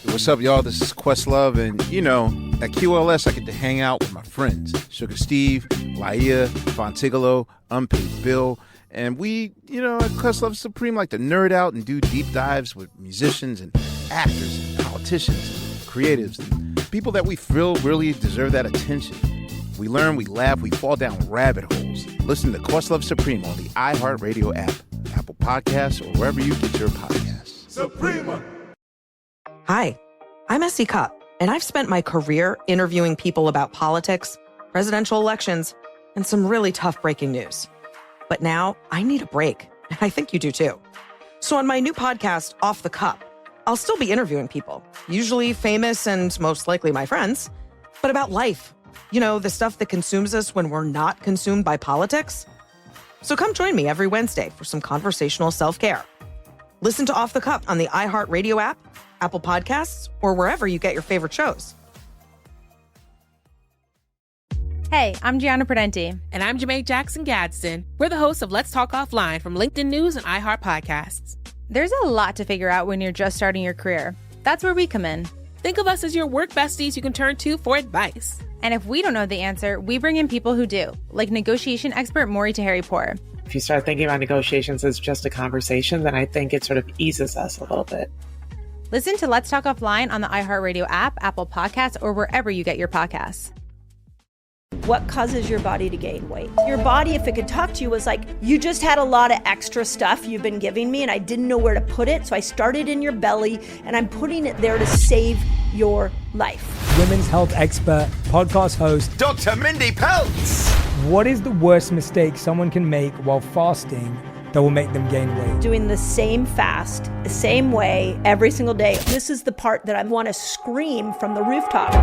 What's up, y'all? This is Questlove, and at QLS, I get to hang out with my friends, Sugar Steve, Laia, Fontigolo, Unpaid Bill, and we, at Questlove Supreme, like to nerd out and do deep dives with musicians and actors and politicians and creatives and people that we feel really deserve that attention. We learn, we laugh, we fall down rabbit holes. Listen to Questlove Supreme on the iHeartRadio app, Apple Podcasts, or wherever you get your podcasts. Suprema! Hi, I'm Essie Cupp, and I've spent my career interviewing people about politics, presidential elections, and some really tough breaking news. But now I need a break, and I think you do too. So on my new podcast, Off the Cup, I'll still be interviewing people, usually famous and most likely my friends, but about life. The stuff that consumes us when we're not consumed by politics. So come join me every Wednesday for some conversational self-care. Listen to Off the Cup on the iHeartRadio app, Apple Podcasts, or wherever you get your favorite shows. Hey, I'm Gianna Prudenti. And I'm Jermaine Jackson Gadsden. We're the hosts of Let's Talk Offline from LinkedIn News and iHeart Podcasts. There's a lot to figure out when you're just starting your career. That's where we come in. Think of us as your work besties you can turn to for advice. And if we don't know the answer, we bring in people who do, like negotiation expert Maury Taheri-Pour. If you start thinking about negotiations as just a conversation, then I think it sort of eases us a little bit. Listen to Let's Talk Offline on the iHeartRadio app, Apple Podcasts, or wherever you get your podcasts. What causes your body to gain weight? Your body, if it could talk to you, was like, you just had a lot of extra stuff you've been giving me and I didn't know where to put it. So I started in your belly and I'm putting it there to save your life. Women's health expert, podcast host, Dr. Mindy Pelz. What is the worst mistake someone can make while fasting that will make them gain weight? Doing the same fast, the same way, every single day. This is the part that I want to scream from the rooftop.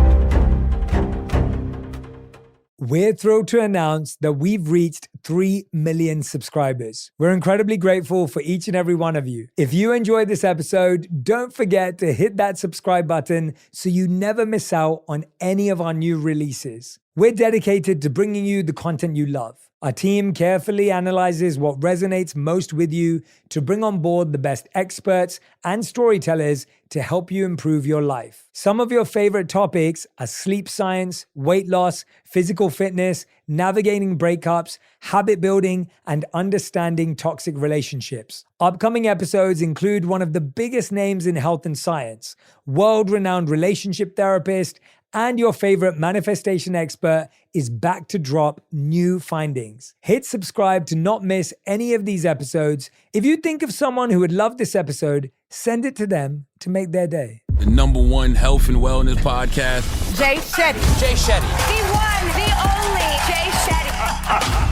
We're thrilled to announce that we've reached 3 million subscribers. We're incredibly grateful for each and every one of you. If you enjoyed this episode, don't forget to hit that subscribe button so you never miss out on any of our new releases. We're dedicated to bringing you the content you love. Our team carefully analyzes what resonates most with you to bring on board the best experts and storytellers to help you improve your life. Some of your favorite topics are sleep science, weight loss, physical fitness, navigating breakups, habit building, and understanding toxic relationships. Upcoming episodes include one of the biggest names in health and science, world-renowned relationship therapist, and your favorite manifestation expert is back to drop new findings. Hit subscribe to not miss any of these episodes. If you think of someone who would love this episode, send it to them to make their day. The #1 health and wellness podcast. Jay Shetty. Jay Shetty. The one, the only Jay Shetty.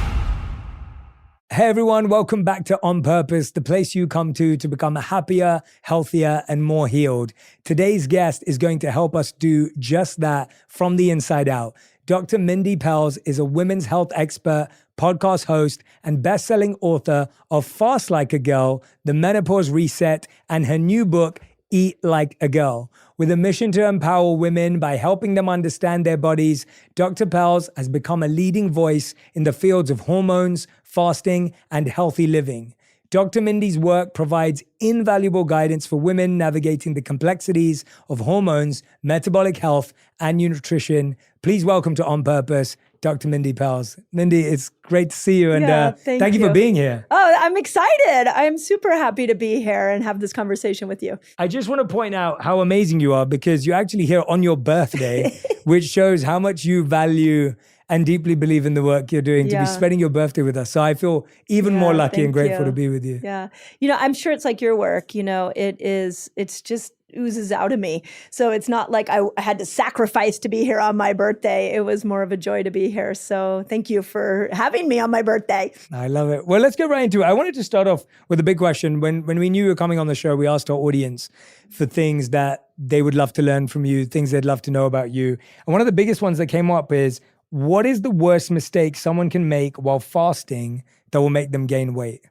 Hey everyone, welcome back to On Purpose, the place you come to become happier, healthier, and more healed. Today's guest is going to help us do just that from the inside out. Dr. Mindy Pelz is a women's health expert, podcast host, and best-selling author of Fast Like a Girl, The Menopause Reset, and her new book, Eat Like a Girl. With a mission to empower women by helping them understand their bodies, Dr. Pelz has become a leading voice in the fields of hormones, fasting, and healthy living. Dr. Mindy's work provides invaluable guidance for women navigating the complexities of hormones, metabolic health, and nutrition. Please welcome to On Purpose, Dr. Mindy Pelz. Mindy, it's great to see you, and thank you for being here. Oh, I'm excited. I'm super happy to be here and have this conversation with you. I just want to point out how amazing you are because you're actually here on your birthday, which shows how much you value and deeply believe in the work you're doing to be spending your birthday with us. So I feel even more lucky and grateful to be with you. Yeah. I'm sure it's like your work, it's just oozes out of me. So it's not like I had to sacrifice to be here on my birthday. It was more of a joy to be here. So thank you for having me on my birthday. I love it. Well, let's get right into it. I wanted to start off with a big question. When we knew you were coming on the show, we asked our audience for things that they would love to learn from you, things they'd love to know about you. And one of the biggest ones that came up is, what is the worst mistake someone can make while fasting that will make them gain weight?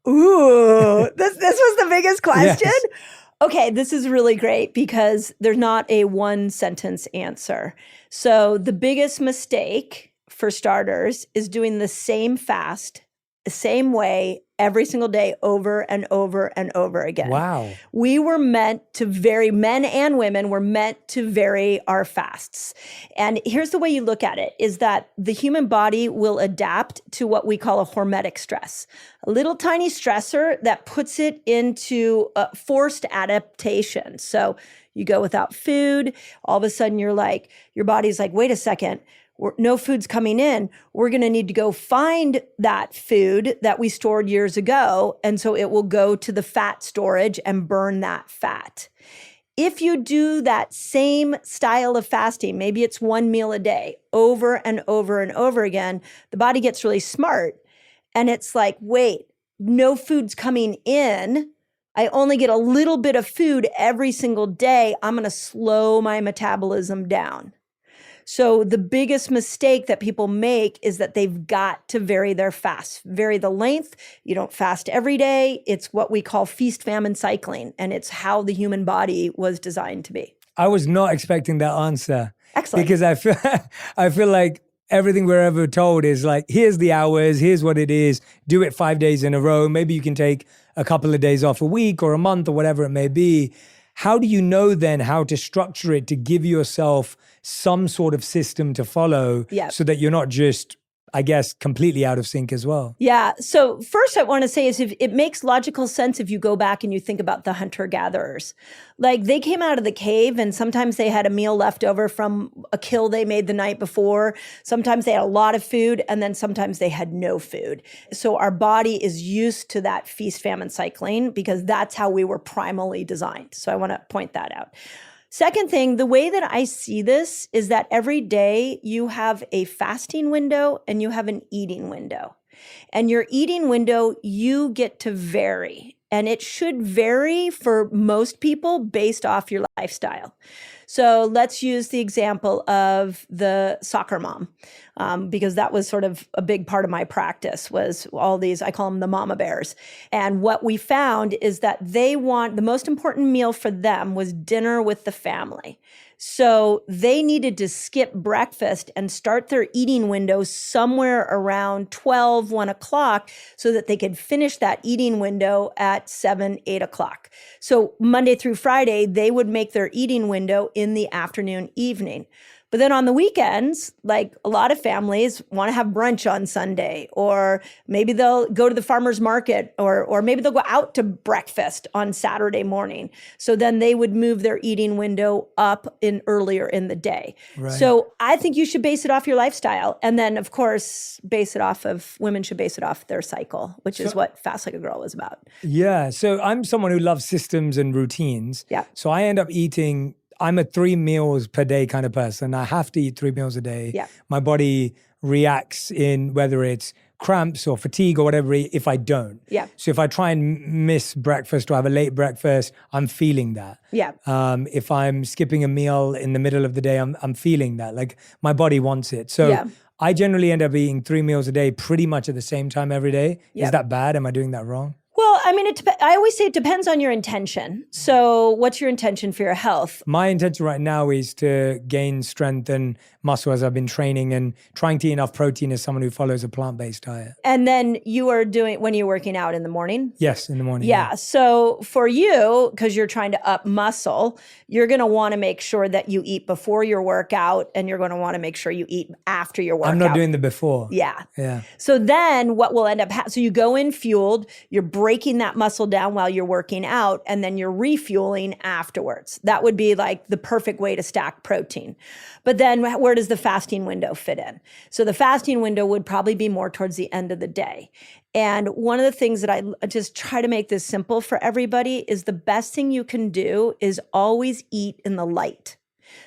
Ooh, this was the biggest question? Yes. Okay, this is really great because there's not a one sentence answer. So the biggest mistake, for starters, is doing the same fast, the same way every single day over and over and over again. Wow. We were meant to vary, men and women were meant to vary our fasts. And here's the way you look at it, is that the human body will adapt to what we call a hormetic stress, a little tiny stressor that puts it into a forced adaptation. So you go without food, all of a sudden your body's like, wait a second, no food's coming in. We're going to need to go find that food that we stored years ago. And so it will go to the fat storage and burn that fat. If you do that same style of fasting, maybe it's one meal a day, over and over and over again, the body gets really smart. And it's like, wait, no food's coming in. I only get a little bit of food every single day. I'm going to slow my metabolism down. So the biggest mistake that people make is that they've got to vary their fast, vary the length. You don't fast every day. It's what we call feast famine cycling. And it's how the human body was designed to be. I was not expecting that answer. Excellent. Because I feel like everything we're ever told is like, here's the hours, here's what it is, do it 5 days in a row. Maybe you can take a couple of days off a week or a month or whatever it may be. How do you know then how to structure it to give yourself some sort of system to follow so that you're not just, I guess, completely out of sync as well? Yeah. So first I want to say is if it makes logical sense if you go back and you think about the hunter-gatherers. Like they came out of the cave and sometimes they had a meal left over from a kill they made the night before. Sometimes they had a lot of food and then sometimes they had no food. So our body is used to that feast famine cycling because that's how we were primally designed. So I want to point that out. Second thing, the way that I see this is that every day you have a fasting window and you have an eating window. And your eating window, you get to vary. And it should vary for most people based off your lifestyle. So let's use the example of the soccer mom, because that was sort of a big part of my practice was all these, I call them the mama bears. And what we found is that the most important meal for them was dinner with the family. So they needed to skip breakfast and start their eating window somewhere around 12, 1 o'clock so that they could finish that eating window at 7, 8 o'clock. So Monday through Friday, they would make their eating window in the afternoon, evening. But then on the weekends, like a lot of families want to have brunch on Sunday, or maybe they'll go to the farmer's market, or maybe they'll go out to breakfast on Saturday morning. So then they would move their eating window up earlier in the day. Right. So I think you should base it off your lifestyle. And then of course, women should base it off their cycle, which is what Fast Like a Girl was about. Yeah. So I'm someone who loves systems and routines. Yeah. So I end up eating, I'm a 3 meals per day kind of person. I have to eat 3 meals a day. Yeah. My body reacts in whether it's cramps or fatigue or whatever if I don't. Yeah. So if I try and miss breakfast or have a late breakfast, I'm feeling that. Yeah. If I'm skipping a meal in the middle of the day, I'm feeling that. Like my body wants it. So I generally end up eating 3 meals a day pretty much at the same time every day. Yep. Is that bad? Am I doing that wrong? Well, I mean, I always say it depends on your intention. So what's your intention for your health? My intention right now is to gain strength and muscle as I've been training and trying to eat enough protein as someone who follows a plant-based diet. And then you are when you're working out in the morning? Yes, in the morning. Yeah. So for you, because you're trying to up muscle, you're going to want to make sure that you eat before your workout, and you're going to want to make sure you eat after your workout. I'm not doing the before. Yeah. Yeah. So then what will end up so you go in fueled, you're breaking that muscle down while you're working out, and then you're refueling afterwards. That would be like the perfect way to stack protein. But then where does the fasting window fit in? So the fasting window would probably be more towards the end of the day. And one of the things that I just try to make this simple for everybody is the best thing you can do is always eat in the light.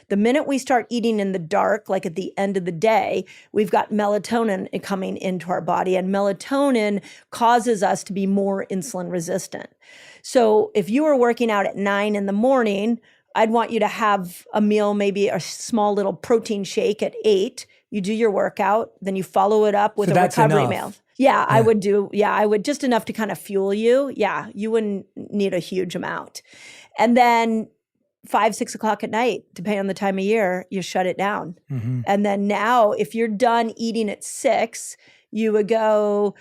The minute we start eating in the dark, like at the end of the day, we've got melatonin coming into our body, and melatonin causes us to be more insulin resistant. So if you were working out at 9 in the morning, I'd want you to have a meal, maybe a small little protein shake at 8. You do your workout, then you follow it up with a recovery meal. Yeah, I would just enough to kind of fuel you. Yeah, you wouldn't need a huge amount. And then 5, 6 o'clock at night, depending on the time of year, you shut it down. Mm-hmm. And then now, if you're done eating at 6, you would go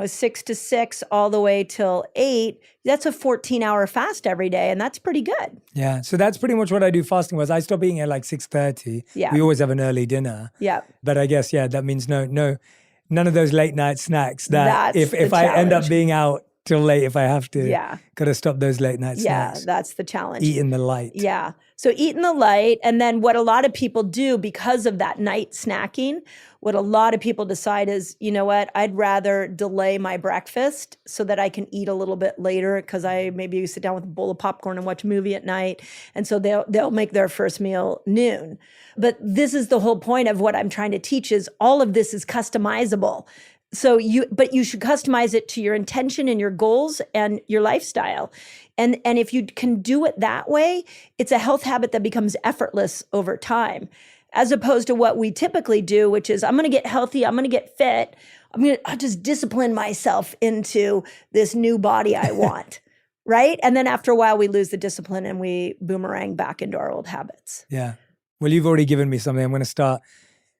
6 to 6 all the way till 8, that's a 14-hour fast every day. And that's pretty good. Yeah. So that's pretty much what I do fasting was. I stop eating at like 6:30. Yeah. We always have an early dinner. Yeah. But I guess, that means none of those late night snacks that That's if the I end up challenge. being out till late, if I have to, Yeah. got to stop those late night snacks. Yeah, that's the challenge. Eat in the light. Yeah. So eat in the light. And then what a lot of people do because of that night snacking, what a lot of people decide is, you know what, I'd rather delay my breakfast so that I can eat a little bit later because I maybe sit down with a bowl of popcorn and watch a movie at night. And so they'll make their first meal noon. But this is the whole point of what I'm trying to teach is all of this is customizable. So you should customize it to your intention and your goals and your lifestyle. And if you can do it that way, it's a health habit that becomes effortless over time, as opposed to what we typically do, which is I'm going to get healthy, I'm going to get fit, I'll just discipline myself into this new body I want, right? And then after a while, we lose the discipline and we boomerang back into our old habits. Yeah. Well, you've already given me something. I'm going to start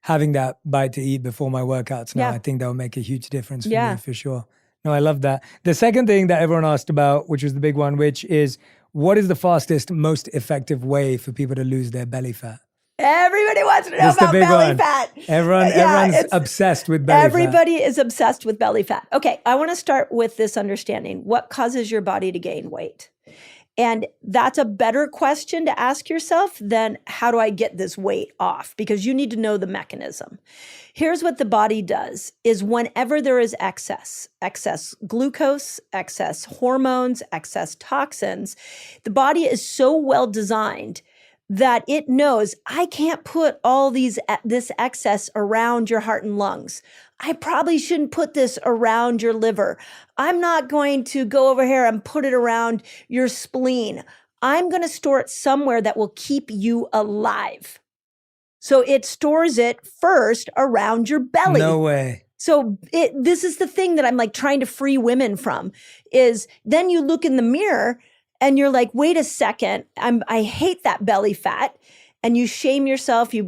having that bite to eat before my workouts now. Yeah. I think that will make a huge difference for Yeah. me for sure. No, I love that. The second thing that everyone asked about, which was the big one, which is what is the fastest, most effective way for people to lose their belly fat? Everybody wants to know That's the about big belly one. fat. Everyone's it's- obsessed with belly fat. Everybody is obsessed with belly fat. Okay, I want to start with this understanding. What causes your body to gain weight? And that's a better question to ask yourself than how do I get this weight off? Because you need to know the mechanism. Here's what the body does is whenever there is excess glucose, excess hormones, excess toxins, the body is so well designed that it knows I can't put all this excess around your heart and lungs. I probably shouldn't put this around your liver. I'm not going to go over here and put it around your spleen. I'm going to store it somewhere that will keep you alive. So it stores it first around your belly. No way. So this is the thing that I'm like trying to free women from is then you look in the mirror and you're like, wait a second, I hate that belly fat. And you shame yourself, you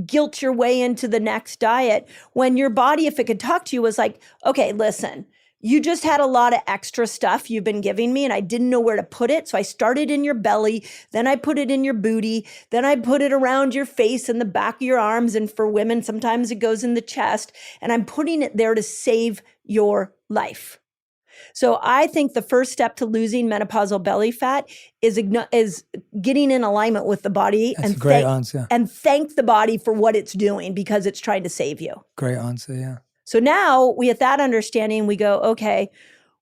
guilt your way into the next diet when your body, if it could talk to you, was like, okay, listen, you just had a lot of extra stuff you've been giving me and I didn't know where to put it. So I started in your belly, then I put it in your booty, then I put it around your face and the back of your arms. And for women, sometimes it goes in the chest. And I'm putting it there to save your life. So I think the first step to losing menopausal belly fat is getting in alignment with the body. That's a great answer. And thank the body for what it's doing because it's trying to save you. Great answer, yeah. So now we have that understanding, we go, okay,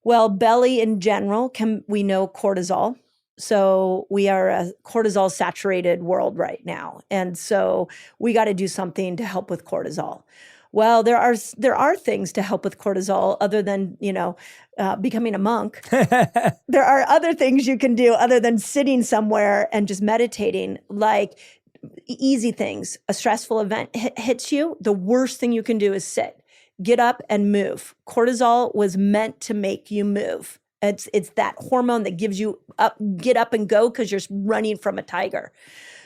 well, belly in general, we know cortisol. So we are a cortisol saturated world right now. And so we got to do something to help with cortisol. Well, there are things to help with cortisol other than, becoming a monk. There are other things you can do other than sitting somewhere and just meditating, like easy things. A stressful event hits you. The worst thing you can do is sit. Get up and move. Cortisol was meant to make you move. It's that hormone that gives you get up and go because you're running from a tiger.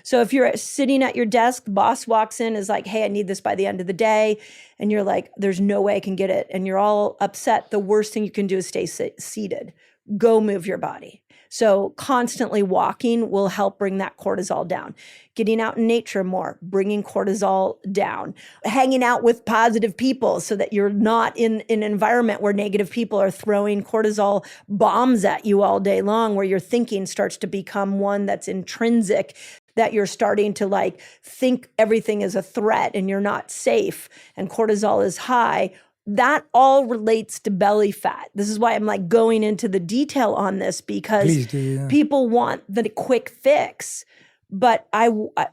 So if you're sitting at your desk, the boss walks in, is like, hey, I need this by the end of the day. And you're like, there's no way I can get it. And you're all upset. The worst thing you can do is stay seated. Go move your body. So constantly walking will help bring that cortisol down. Getting out in nature more, bringing cortisol down. Hanging out with positive people so that you're not in an environment where negative people are throwing cortisol bombs at you all day long, where your thinking starts to become one that's intrinsic, that you're starting to think everything is a threat and you're not safe and cortisol is high. That all relates to belly fat. This is why I'm going into the detail on this because people want the quick fix. But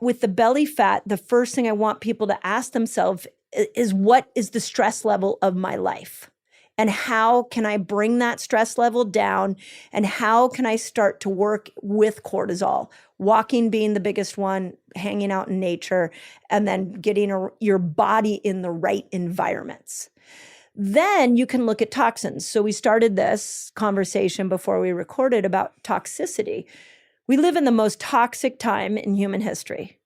with the belly fat, the first thing I want people to ask themselves is what is the stress level of my life? And how can I bring that stress level down? And how can I start to work with cortisol? Walking being the biggest one, hanging out in nature, and then getting your body in the right environments. Then you can look at toxins. So we started this conversation before we recorded about toxicity. We live in the most toxic time in human history.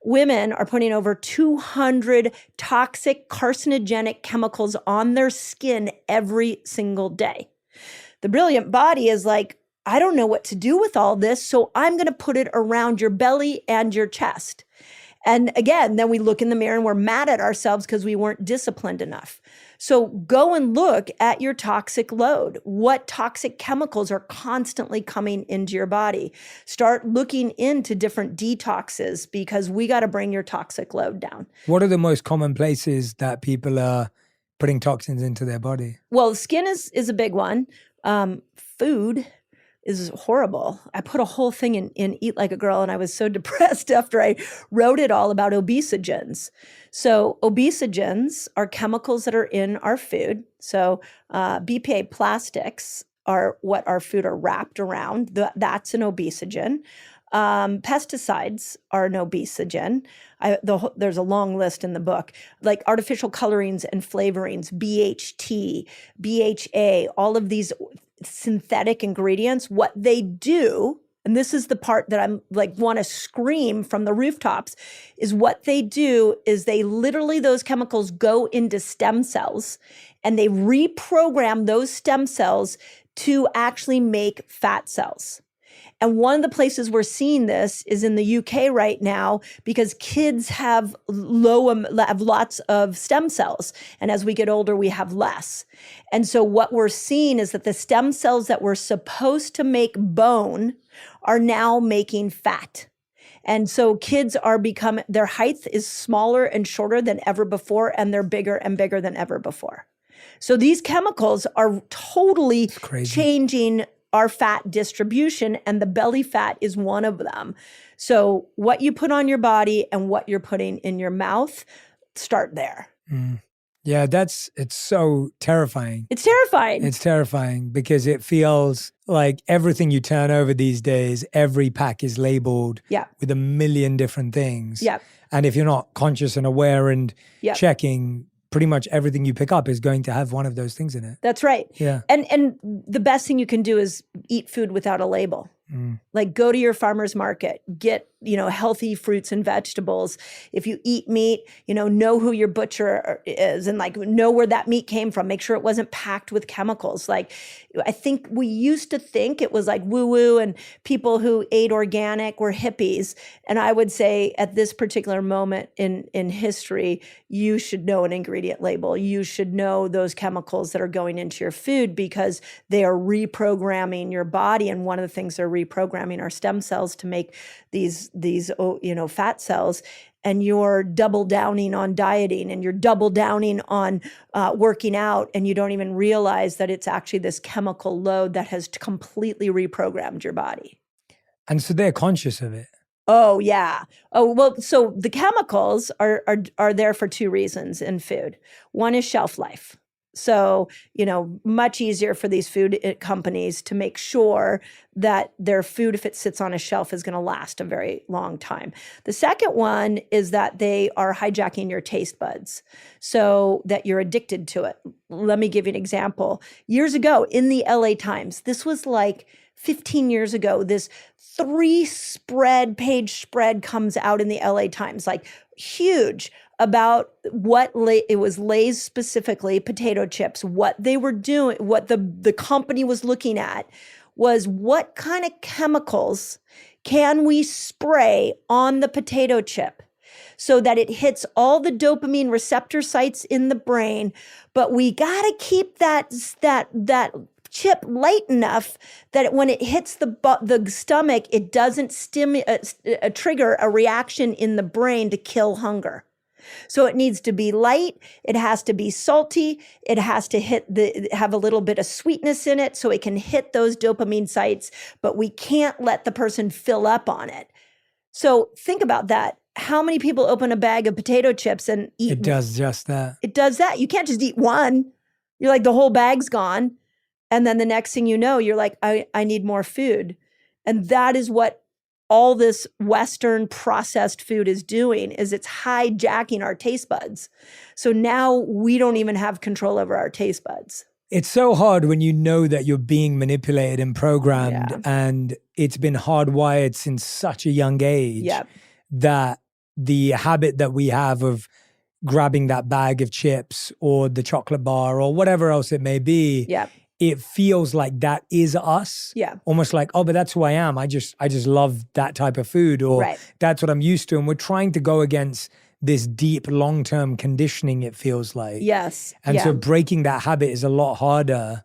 women are putting over 200 toxic carcinogenic chemicals on their skin every single day. The brilliant body is like, I don't know what to do with all this, so I'm going to put it around your belly and your chest. And again, then we look in the mirror and we're mad at ourselves because we weren't disciplined enough. So go and look at your toxic load. What toxic chemicals are constantly coming into your body? Start looking into different detoxes because we got to bring your toxic load down. What are the most common places that people are putting toxins into their body? Well, skin is a big one. Food is horrible. I put a whole thing in Eat Like a Girl, and I was so depressed after I wrote it all about obesogens. So obesogens are chemicals that are in our food. So BPA plastics are what our food are wrapped around. That's an obesogen. Pesticides are an obesogen. There's a long list in the book, like artificial colorings and flavorings, BHT, BHA, all of these synthetic ingredients. What they do, and this is the part that I'm like want to scream from the rooftops, is what they do is they literally, those chemicals go into stem cells and they reprogram those stem cells to actually make fat cells. And one of the places we're seeing this is in the UK right now because kids have lots of stem cells. And as we get older, we have less. And so what we're seeing is that the stem cells that were supposed to make bone are now making fat. And so kids are their height is smaller and shorter than ever before, and they're bigger and bigger than ever before. So these chemicals are totally changing our fat distribution, and the belly fat is one of them. So what you put on your body and what you're putting in your mouth, start there. Yeah, it's so terrifying. It's terrifying. It's terrifying because it feels like everything you turn over these days, every pack is labeled with a million different things. Yeah. And if you're not conscious and aware and checking, pretty much everything you pick up is going to have one of those things in it. That's right. Yeah. And the best thing you can do is eat food without a label. Like go to your farmer's market, get, healthy fruits and vegetables. If you eat meat, know who your butcher is and like know where that meat came from. Make sure it wasn't packed with chemicals. Like I think we used to think it was like woo-woo and people who ate organic were hippies. And I would say at this particular moment in history, you should know an ingredient label. You should know those chemicals that are going into your food because they are reprogramming your body. And one of the things they're reprogramming our stem cells to make these fat cells. And you're double downing on dieting and you're double downing on working out, and you don't even realize that it's actually this chemical load that has completely reprogrammed your body. And so they're conscious of it. Oh, yeah. Oh, well, so the chemicals are there for two reasons in food. One is shelf life. So, much easier for these food companies to make sure that their food, if it sits on a shelf, is going to last a very long time. The second one is that they are hijacking your taste buds so that you're addicted to it. Let me give you an example. Years ago in the LA Times, this was like 15 years ago, this 3-page spread comes out in the LA Times, like huge, about it was Lay's specifically, potato chips, what they were doing, what the company was looking at was what kind of chemicals can we spray on the potato chip so that it hits all the dopamine receptor sites in the brain, but we got to keep that chip light enough that when it hits the stomach, it doesn't trigger a reaction in the brain to kill hunger. So it needs to be light. It has to be salty. It has to have a little bit of sweetness in it so it can hit those dopamine sites, but we can't let the person fill up on it. So think about that. How many people open a bag of potato chips and eat? It does just that. It does that. You can't just eat one. You're like, the whole bag's gone. And then the next thing you know, you're like, I need more food. And that is what all this Western processed food is doing, is it's hijacking our taste buds. So now we don't even have control over our taste buds. It's so hard when you know that you're being manipulated and programmed and it's been hardwired since such a young age that the habit that we have of grabbing that bag of chips or the chocolate bar or whatever else it may be. Yeah. It feels like that is us. Yeah. Almost like, oh, but that's who I am. I just love that type of food, or that's what I'm used to. And we're trying to go against this deep long-term conditioning, it feels like. Yes. And so breaking that habit is a lot harder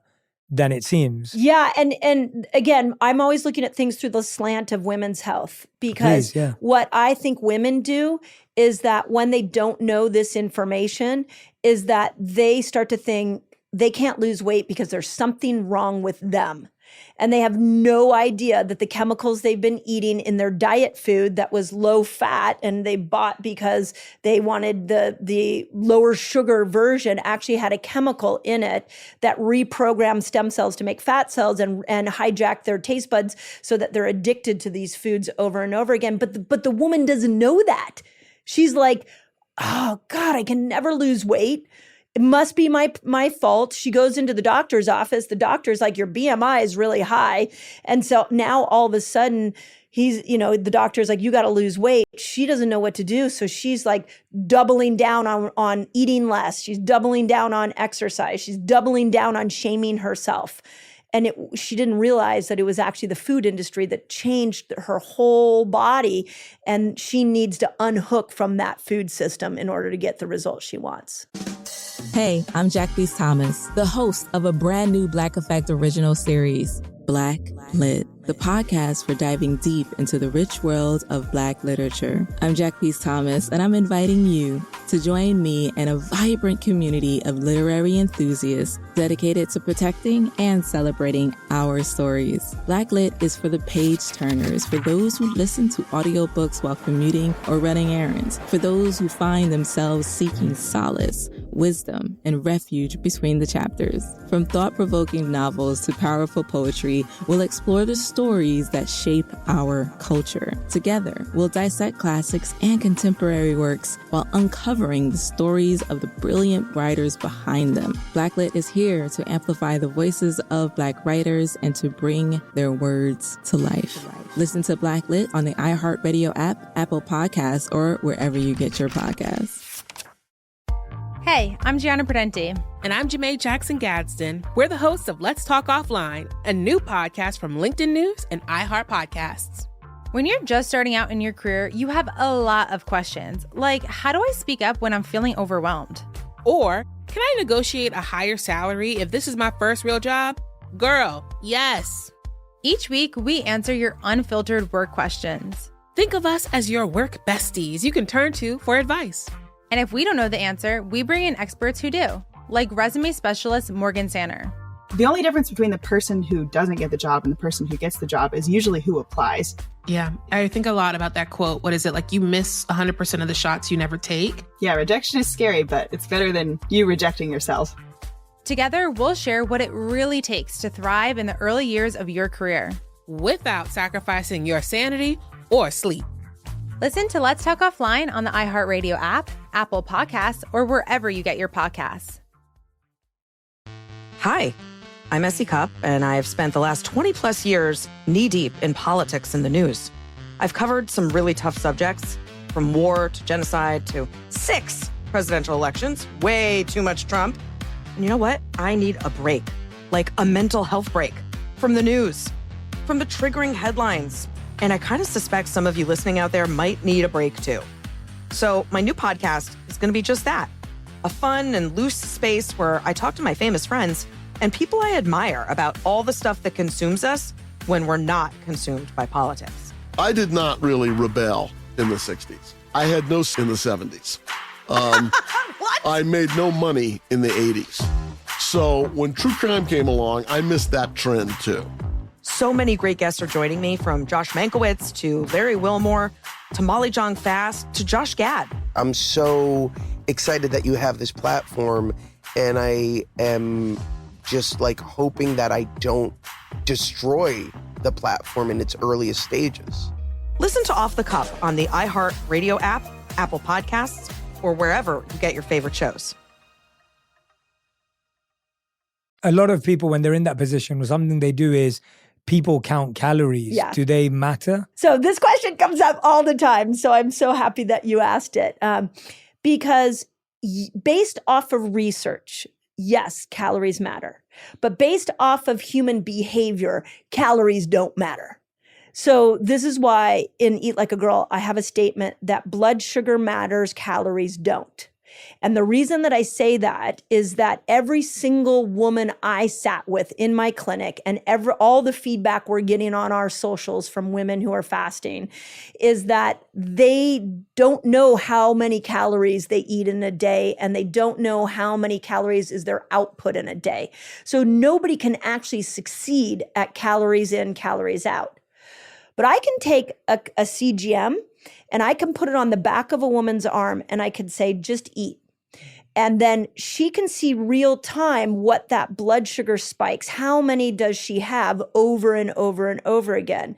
than it seems. Yeah. And again, I'm always looking at things through the slant of women's health, because what I think women do is that when they don't know this information, is that they start to think they can't lose weight because there's something wrong with them. And they have no idea that the chemicals they've been eating in their diet food that was low fat and they bought because they wanted the lower sugar version actually had a chemical in it that reprogrammed stem cells to make fat cells and hijack their taste buds so that they're addicted to these foods over and over again. But the woman doesn't know that. She's like, oh God, I can never lose weight. It must be my fault. She goes into the doctor's office. The doctor's like, your BMI is really high. And so now all of a sudden the doctor's like, you got to lose weight. She doesn't know what to do. So she's like doubling down on eating less. She's doubling down on exercise. She's doubling down on shaming herself. And she didn't realize that it was actually the food industry that changed her whole body. And she needs to unhook from that food system in order to get the results she wants. Hey, I'm Jack Peace Thomas, the host of a brand new Black Effect original series, Black Lit, the podcast for diving deep into the rich world of Black literature. I'm Jack Peace Thomas, and I'm inviting you to join me and a vibrant community of literary enthusiasts dedicated to protecting and celebrating our stories. Black Lit is for the page turners, for those who listen to audiobooks while commuting or running errands, for those who find themselves seeking solace, wisdom, and refuge between the chapters. From thought-provoking novels to powerful poetry, we'll explore the stories that shape our culture. Together, we'll dissect classics and contemporary works while uncovering the stories of the brilliant writers behind them. Blacklit is here to amplify the voices of Black writers and to bring their words to life. Listen to Blacklit on the iHeartRadio app, Apple Podcasts, or wherever you get your podcasts. Hey, I'm Gianna Prudenti. And I'm Janae Jackson Gadsden. We're the hosts of Let's Talk Offline, a new podcast from LinkedIn News and iHeart Podcasts. When you're just starting out in your career, you have a lot of questions, like how do I speak up when I'm feeling overwhelmed? Or, can I negotiate a higher salary if this is my first real job? Girl, yes. Each week, we answer your unfiltered work questions. Think of us as your work besties you can turn to for advice. And if we don't know the answer, we bring in experts who do, like resume specialist Morgan Sanner. The only difference between the person who doesn't get the job and the person who gets the job is usually who applies. Yeah, I think a lot about that quote. What is it? Like, you miss 100% of the shots you never take? Yeah, rejection is scary, but it's better than you rejecting yourself. Together, we'll share what it really takes to thrive in the early years of your career, without sacrificing your sanity or sleep. Listen to Let's Talk Offline on the iHeartRadio app, Apple Podcasts, or wherever you get your podcasts. Hi, I'm Essie Cupp, and I've spent the last 20 plus years knee-deep in politics and the news. I've covered some really tough subjects, from war to genocide to 6 presidential elections, way too much Trump. And you know what? I need a break, like a mental health break, from the news, from the triggering headlines. And I kind of suspect some of you listening out there might need a break too. So my new podcast is going to be just that, a fun and loose space where I talk to my famous friends and people I admire about all the stuff that consumes us when we're not consumed by politics. I did not really rebel in the 60s. I had no in the 70s. What? I made no money in the 80s. So when true crime came along, I missed that trend too. So many great guests are joining me, from Josh Mankiewicz to Larry Wilmore to Molly Jong Fast to Josh Gad. I'm so excited that you have this platform, and I am just like hoping that I don't destroy the platform in its earliest stages. Listen to Off the Cup on the iHeartRadio app, Apple Podcasts, or wherever you get your favorite shows. A lot of people, when they're in that position, something they do is people count calories. Yeah. Do they matter? So this question comes up all the time. So I'm so happy that you asked it. Because based off of research, yes, calories matter. But based off of human behavior, calories don't matter. So this is why in Eat Like a Girl, I have a statement that blood sugar matters, calories don't. And the reason that I say that is that every single woman I sat with in my clinic and all the feedback we're getting on our socials from women who are fasting is that they don't know how many calories they eat in a day, and they don't know how many calories is their output in a day. So nobody can actually succeed at calories in, calories out. But I can take a CGM and I can put it on the back of a woman's arm and I can say, just eat. And then she can see real time what that blood sugar spikes, how many does she have over and over and over again.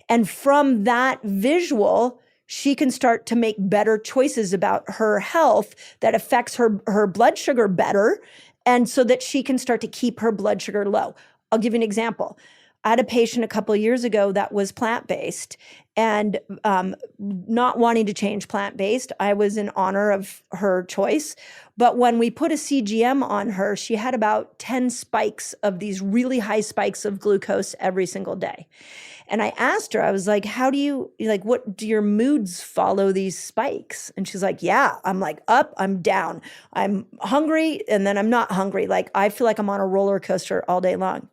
And from that visual, she can start to make better choices about her health that affects her blood sugar better, and so that she can start to keep her blood sugar low. I'll give you an example. I had a patient a couple of years ago that was plant-based and not wanting to change plant-based. I was in honor of her choice. But when we put a CGM on her, she had about 10 spikes of these really high spikes of glucose every single day. And I asked her, I was like, what do your moods follow these spikes? And she's like, yeah, I'm like up, I'm down. I'm hungry, and then I'm not hungry. Like, I feel like I'm on a roller coaster all day long.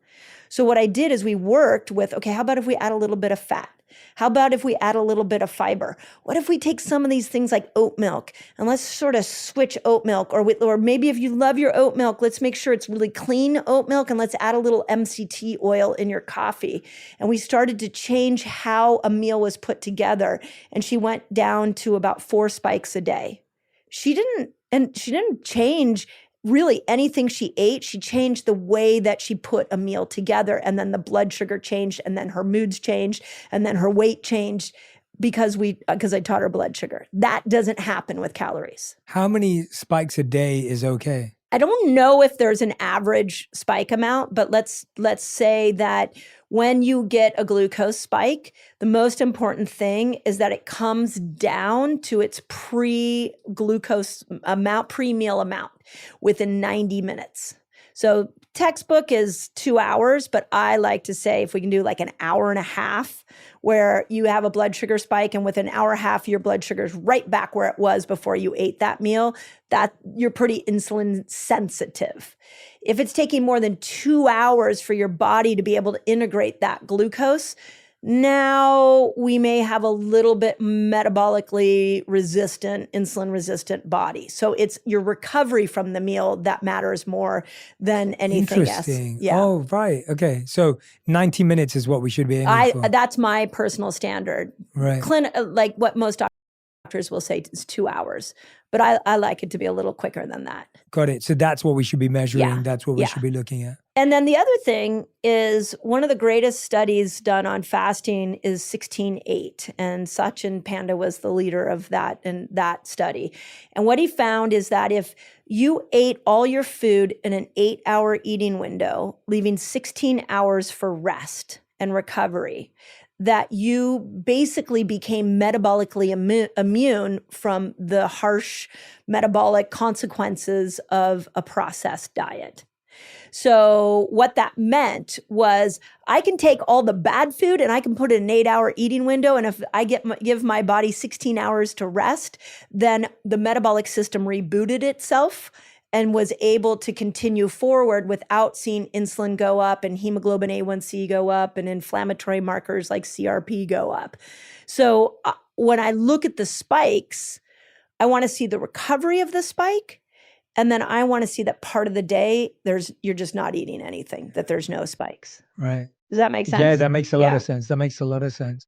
So what I did is we worked with, okay, how about if we add a little bit of fat? How about if we add a little bit of fiber? What if we take some of these things like oat milk and let's sort of switch oat milk, or maybe if you love your oat milk, let's make sure it's really clean oat milk and let's add a little MCT oil in your coffee. And we started to change how a meal was put together. And she went down to about 4 spikes a day. She didn't change really anything she ate. She changed the way that she put a meal together, and then the blood sugar changed, and then her moods changed, and then her weight changed because I taught her blood sugar. That doesn't happen with calories. How many spikes a day is okay? I don't know if there's an average spike amount, but let's say that when you get a glucose spike, the most important thing is that it comes down to its pre-glucose amount, pre-meal amount within 90 minutes. So textbook is 2 hours, but I like to say if we can do like an hour and a half where you have a blood sugar spike and within an hour and a half, your blood sugar is right back where it was before you ate that meal, that you're pretty insulin sensitive. If it's taking more than 2 hours for your body to be able to integrate that glucose, now we may have a little bit metabolically resistant, insulin resistant body. So it's your recovery from the meal that matters more than anything else. Interesting. Yeah. Oh, right. Okay. So 90 minutes is what we should be aiming for. That's my personal standard. Right. Like what most doctors will say is 2 hours, but I like it to be a little quicker than that. Got it. So that's what we should be measuring. Yeah. That's what we should be looking at. And then the other thing is one of the greatest studies done on fasting is 16-8. And Sachin Panda was the leader of that in that study. And what he found is that if you ate all your food in an 8-hour eating window, leaving 16 hours for rest and recovery, that you basically became metabolically immune from the harsh metabolic consequences of a processed diet. So what that meant was I can take all the bad food and I can put it in an 8-hour eating window. And if I give my body 16 hours to rest, then the metabolic system rebooted itself and was able to continue forward without seeing insulin go up and hemoglobin A1C go up and inflammatory markers like CRP go up. So when I look at the spikes, I want to see the recovery of the spike. And then I want to see that part of the day, you're just not eating anything, that there's no spikes. Right. Does that make sense? Yeah, that makes a lot of sense. That makes a lot of sense.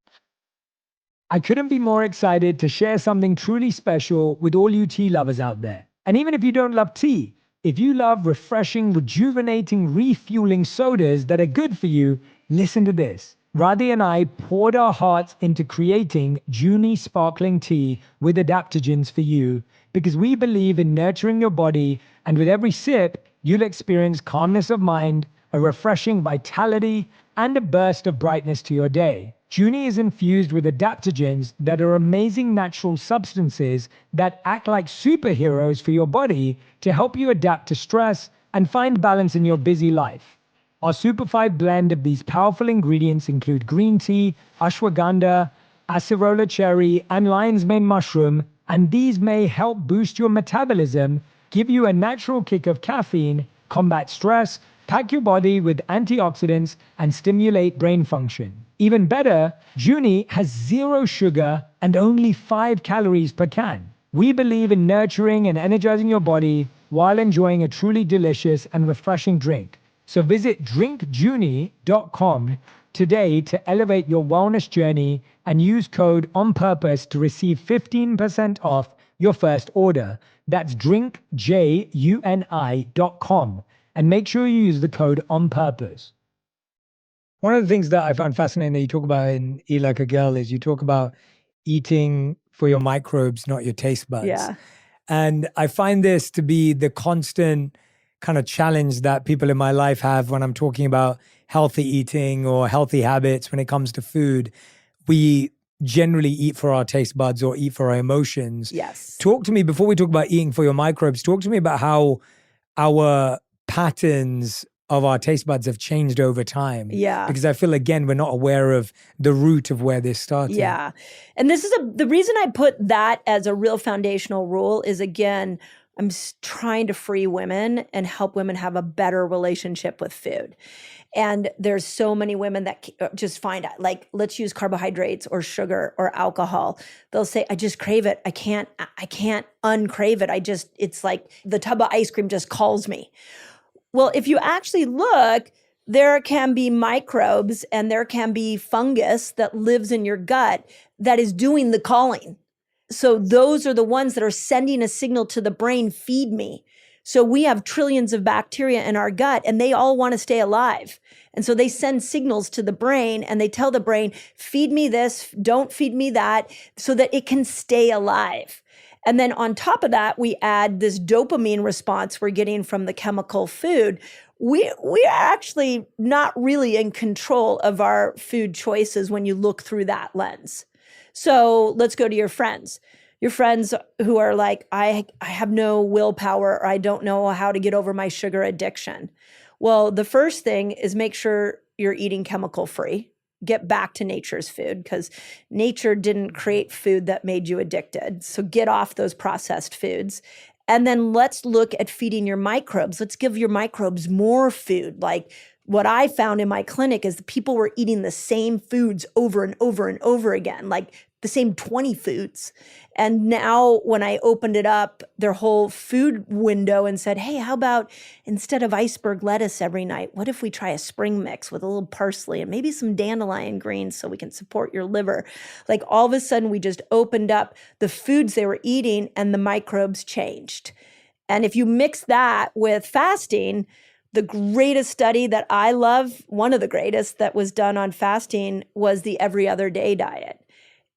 I couldn't be more excited to share something truly special with all you tea lovers out there. And even if you don't love tea, if you love refreshing, rejuvenating, refueling sodas that are good for you, listen to this. Radhi and I poured our hearts into creating Junie sparkling tea with adaptogens for you because we believe in nurturing your body, and with every sip, you'll experience calmness of mind, a refreshing vitality, and a burst of brightness to your day. Junie is infused with adaptogens that are amazing natural substances that act like superheroes for your body to help you adapt to stress and find balance in your busy life. Our Superfied blend of these powerful ingredients include green tea, ashwagandha, acerola cherry, and lion's mane mushroom, and these may help boost your metabolism, give you a natural kick of caffeine, combat stress, pack your body with antioxidants, and stimulate brain function. Even better, Junie has 0 sugar and only 5 calories per can. We believe in nurturing and energizing your body while enjoying a truly delicious and refreshing drink. So visit drinkjunie.com today to elevate your wellness journey and use code ONPURPOSE to receive 15% off your first order. That's drinkjuni.com. And make sure you use the code ONPURPOSE. One of the things that I found fascinating that you talk about in Eat Like a Girl is you talk about eating for your microbes, not your taste buds. Yeah. And I find this to be the constant kind of challenge that people in my life have when I'm talking about healthy eating or healthy habits when it comes to food. We generally eat for our taste buds or eat for our emotions. Yes. Talk to me, before we talk about eating for your microbes, talk to me about how our patterns of our taste buds have changed over time. Yeah. Because I feel, again, we're not aware of the root of where this started. Yeah. And this is the reason I put that as a real foundational rule is, again, I'm trying to free women and help women have a better relationship with food. And there's so many women that just find, like, let's use carbohydrates or sugar or alcohol. They'll say, I just crave it. I can't uncrave it. It's like the tub of ice cream just calls me. Well, if you actually look, there can be microbes and there can be fungus that lives in your gut that is doing the calling. So those are the ones that are sending a signal to the brain, feed me. So we have trillions of bacteria in our gut and they all want to stay alive. And so they send signals to the brain and they tell the brain, feed me this, don't feed me that, so that it can stay alive. And then on top of that, we add this dopamine response we're getting from the chemical food. We are actually not really in control of our food choices when you look through that lens. So let's go to your friends. Your friends who are like, I have no willpower, or I don't know how to get over my sugar addiction. Well, the first thing is make sure you're eating chemical free. Get back to nature's food, because nature didn't create food that made you addicted. So get off those processed foods. And then let's look at feeding your microbes. Let's give your microbes more food. Like what I found in my clinic is that people were eating the same foods over and over and over again, like the same 20 foods. And now when I opened it up, their whole food window, and said, hey, how about instead of iceberg lettuce every night, what if we try a spring mix with a little parsley and maybe some dandelion greens so we can support your liver? Like all of a sudden we just opened up the foods they were eating and the microbes changed. And if you mix that with fasting, the greatest study that I love, one of the greatest that was done on fasting, was the every other day diet.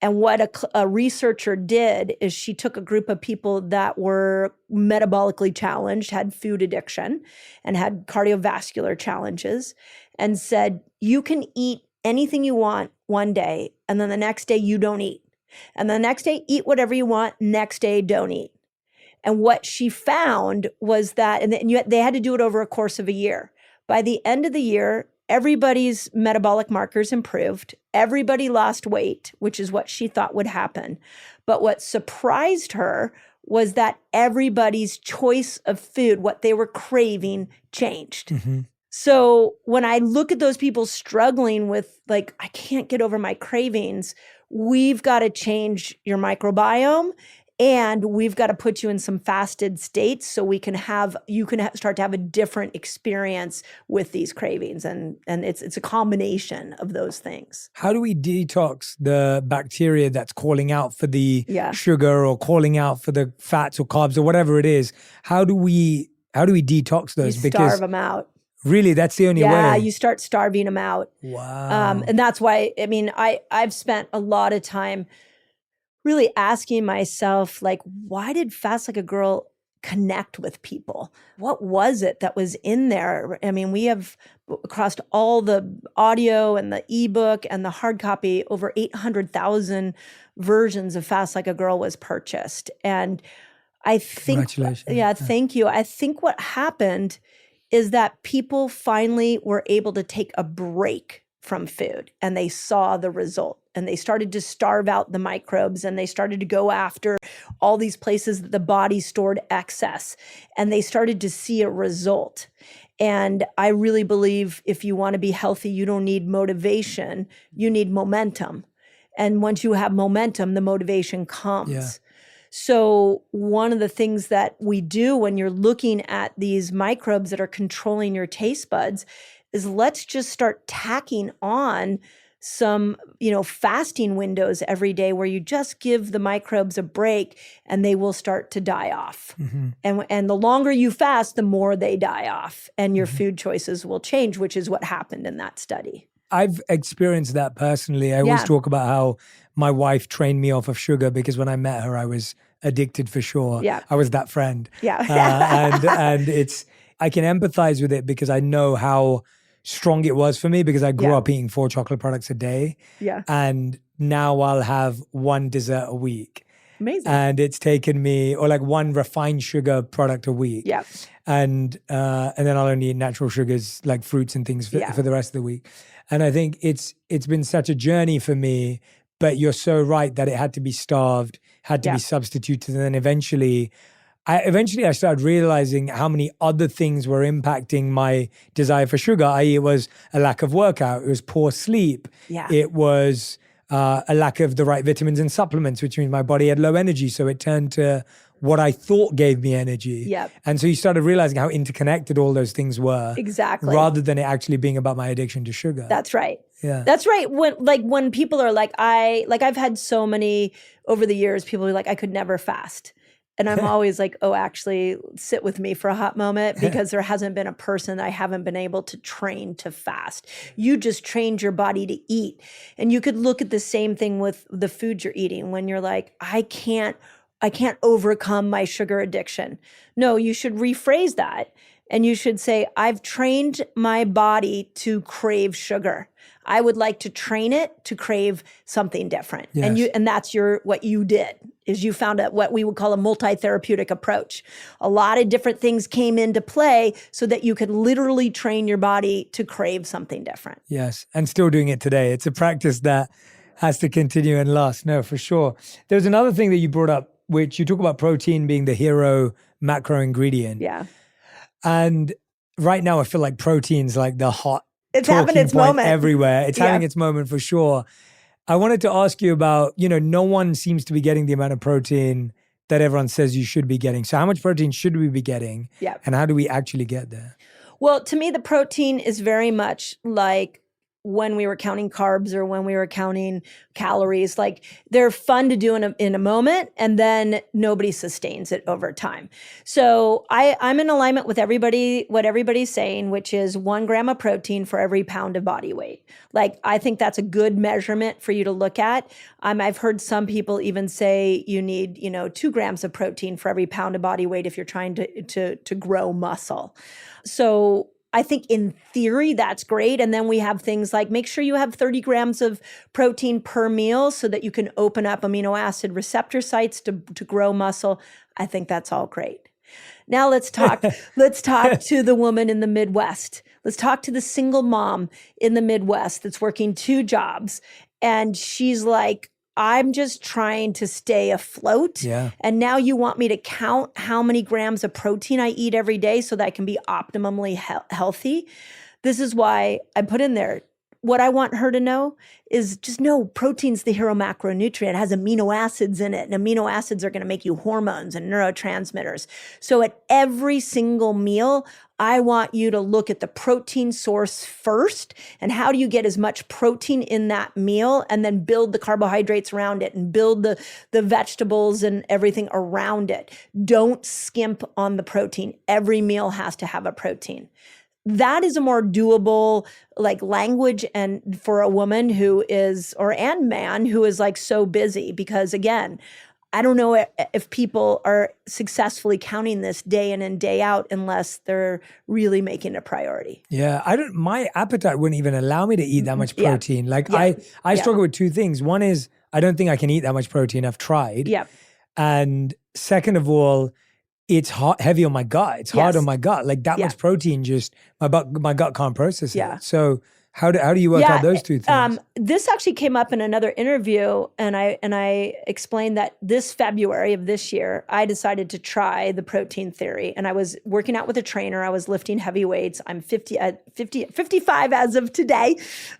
And what a researcher did is she took a group of people that were metabolically challenged, had food addiction, and had cardiovascular challenges, and said, you can eat anything you want one day, and then the next day you don't eat. And the next day, eat whatever you want, next day, don't eat. And what she found was that, and they had to do it over a course of a year. By the end of the year, everybody's metabolic markers improved. Everybody lost weight, which is what she thought would happen. But what surprised her was that everybody's choice of food, what they were craving, changed. Mm-hmm. So when I look at those people struggling with, like, I can't get over my cravings, we've got to change your microbiome. And we've got to put you in some fasted states so you can start to have a different experience with these cravings. And it's a combination of those things. How do we detox the bacteria that's calling out for the sugar or calling out for the fats or carbs or whatever it is? How do we detox those? You starve them out. Really, that's the only way? Yeah, you start starving them out. Wow. And that's why, I mean, I've spent a lot of time really asking myself, like, why did Fast Like a Girl connect with people? What was it that was in there? I mean, we have across all the audio and the ebook and the hard copy, over 800,000 versions of Fast Like a Girl was purchased. And I think, thank you. I think what happened is that people finally were able to take a break from food, and they saw the result, and they started to starve out the microbes, and they started to go after all these places that the body stored excess, and they started to see a result. And I really believe if you want to be healthy, you don't need motivation, you need momentum. And once you have momentum, the motivation comes. Yeah. So one of the things that we do when you're looking at these microbes that are controlling your taste buds is let's just start tacking on some, fasting windows every day where you just give the microbes a break and they will start to die off. Mm-hmm. And the longer you fast, the more they die off, and your food choices will change, which is what happened in that study. I've experienced that personally. I always talk about how my wife trained me off of sugar because when I met her, I was addicted for sure. Yeah. I was that friend. Yeah. And I can empathize with it because I know how strong it was for me because I grew up eating 4 chocolate products a day. Yeah. And now I'll have 1 dessert a week. Amazing. And it's taken me, or like 1 refined sugar product a week. Yeah. And then I'll only eat natural sugars like fruits and things for the rest of the week. And I think it's been such a journey for me, but you're so right that it had to be starved, had to be substituted. And then eventually I started realizing how many other things were impacting my desire for sugar, i.e. it was a lack of workout, it was poor sleep, it was a lack of the right vitamins and supplements, which means my body had low energy. So it turned to what I thought gave me energy. Yep. And so you started realizing how interconnected all those things were. Exactly. Rather than it actually being about my addiction to sugar. That's right. Yeah. That's right. When people are like, I've had so many over the years, people are like, I could never fast. And I'm always like, oh, actually sit with me for a hot moment, because there hasn't been a person I haven't been able to train to fast. You just trained your body to eat. And you could look at the same thing with the food you're eating when you're like, I can't overcome my sugar addiction. No, you should rephrase that. And you should say, I've trained my body to crave sugar. I would like to train it to crave something different. Yes. And that's what you did, is you found out what we would call a multi-therapeutic approach. A lot of different things came into play so that you could literally train your body to crave something different. Yes, and still doing it today. It's a practice that has to continue and last. No, for sure. There's another thing that you brought up, which you talk about protein being the hero macro ingredient. Yeah. And right now I feel like protein's like the hot It's having its moment everywhere. It's having its moment for sure. I wanted to ask you about, no one seems to be getting the amount of protein that everyone says you should be getting. So how much protein should we be getting? Yeah. And how do we actually get there? Well, to me, the protein is very much like when we were counting carbs or when we were counting calories. Like, they're fun to do in a moment, and then nobody sustains it over time. So I'm in alignment with what everybody's saying, which is 1 gram of protein for every pound of body weight. Like, I think that's a good measurement for you to look at. I've heard some people even say you need, 2 grams of protein for every pound of body weight if you're trying to grow muscle. So I think in theory, that's great. And then we have things like make sure you have 30 grams of protein per meal so that you can open up amino acid receptor sites to grow muscle. I think that's all great. Now let's talk to the woman in the Midwest. Let's talk to the single mom in the Midwest that's working 2 jobs. And she's like, I'm just trying to stay afloat. Yeah. And now you want me to count how many grams of protein I eat every day so that I can be optimally healthy. This is why I put in there, what I want her to know is just know protein's the hero macronutrient. It has amino acids in it, and amino acids are going to make you hormones and neurotransmitters. So at every single meal, I want you to look at the protein source first, and how do you get as much protein in that meal, and then build the carbohydrates around it and build the vegetables and everything around it. Don't skimp on the protein. Every meal has to have a protein. That is a more doable language, and for a woman who is, and man who is so busy, because again, I don't know if people are successfully counting this day in and day out unless they're really making it a priority. Yeah, my appetite wouldn't even allow me to eat that much protein. Like I struggle with two things. One is I don't think I can eat that much protein. I've tried. Yeah. And second of all, it's heavy on my gut. It's hard on my gut. Like that much protein, just my gut can't process it. So how do you work out those two things? This actually came up in another interview, and I explained that this February of this year, I decided to try the protein theory, and I was working out with a trainer. I was lifting heavy weights. I'm 55 as of today.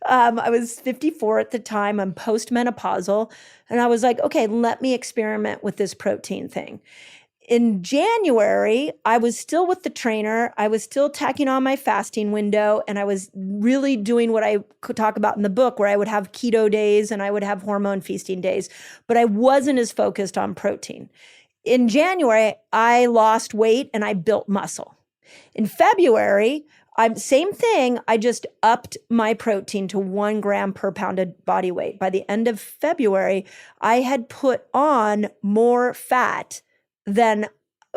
I was 54 at the time. I'm postmenopausal, and I was like, okay, let me experiment with this protein thing. In January, I was still with the trainer. I was still tacking on my fasting window, and I was really doing what I could talk about in the book, where I would have keto days and I would have hormone feasting days, but I wasn't as focused on protein. In January, I lost weight and I built muscle. In February, same thing. I just upped my protein to 1 gram per pound of body weight. By the end of February, I had put on more fat than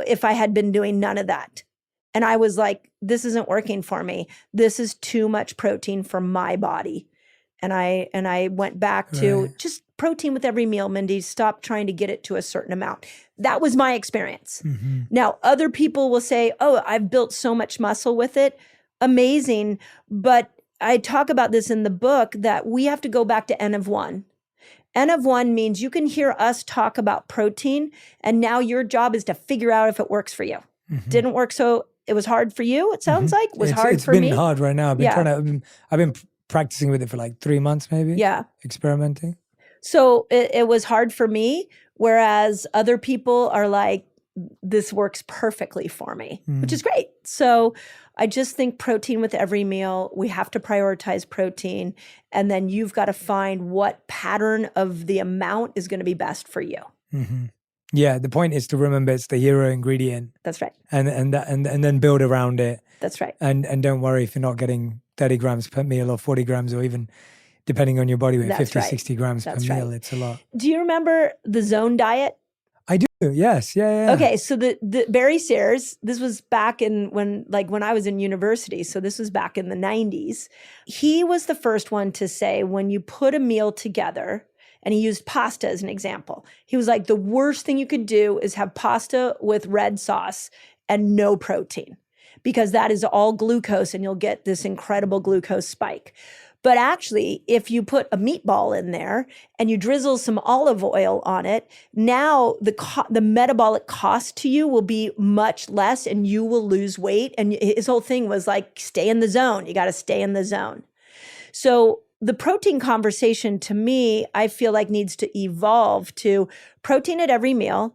if I had been doing none of that. And I was like, this isn't working for me. This is too much protein for my body. And I went back to just protein with every meal, Mindy. Stop trying to get it to a certain amount. That was my experience. Mm-hmm. Now, other people will say, oh, I've built so much muscle with it. Amazing. But I talk about this in the book that we have to go back to N of 1. N of 1 means you can hear us talk about protein, and now your job is to figure out if it works for you. Mm-hmm. Didn't work, so it was hard for you, it sounds like? It was hard for me? It's been hard right now. I've been practicing with it for like 3 months maybe. Yeah. Experimenting. So it was hard for me, whereas other people are like, this works perfectly for me, which is great. So I just think protein with every meal, we have to prioritize protein. And then you've got to find what pattern of the amount is going to be best for you. Mm-hmm. Yeah. The point is to remember it's the hero ingredient. That's right. And then build around it. That's right. And don't worry if you're not getting 30 grams per meal or 40 grams or even depending on your body weight, 60 grams per meal. It's a lot. Do you remember the Zone diet? I do. Yes. Yeah. Okay. So the Barry Sears, this was back in when I was in university. So this was back in the 90s. He was the first one to say, when you put a meal together, and he used pasta as an example. He was like, the worst thing you could do is have pasta with red sauce and no protein, because that is all glucose and you'll get this incredible glucose spike. But actually, if you put a meatball in there and you drizzle some olive oil on it, now the metabolic cost to you will be much less and you will lose weight. And his whole thing was like, stay in the zone. You got to stay in the zone. So the protein conversation, to me, I feel like needs to evolve to protein at every meal.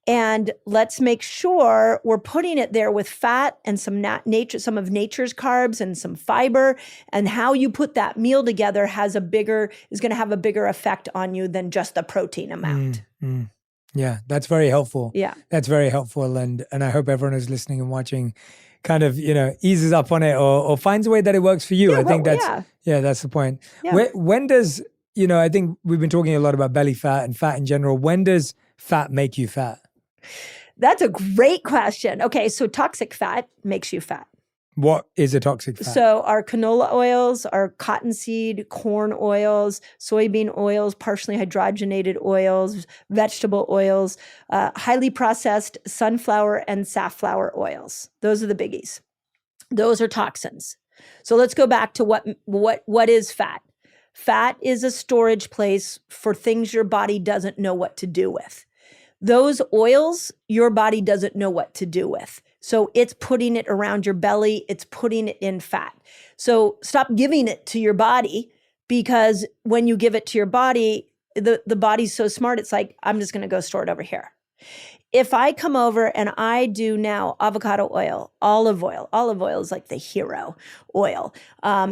And let's make sure we're putting it there with fat and some of nature's carbs and some fiber. And how you put that meal together is going to have a bigger effect on you than just the protein amount. Yeah, that's very helpful. Yeah, that's very helpful. And I hope everyone who's listening and watching kind of, eases up on it or finds a way that it works for you. I think that's the point. Yeah. When does, I think we've been talking a lot about belly fat and fat in general. When does fat make you fat? That's a great question. Okay, so toxic fat makes you fat. What is a toxic fat? So our canola oils, our cottonseed, corn oils, soybean oils, partially hydrogenated oils, vegetable oils, highly processed sunflower and safflower oils. Those are the biggies. Those are toxins. So let's go back to what is fat. Fat is a storage place for things your body doesn't know what to do with. Those oils, your body doesn't know what to do with. So it's putting it around your belly. It's putting it in fat. So stop giving it to your body, because when you give it to your body, the body's so smart. It's like, I'm just going to go store it over here. If I come over and I do now avocado oil, olive oil is like the hero oil,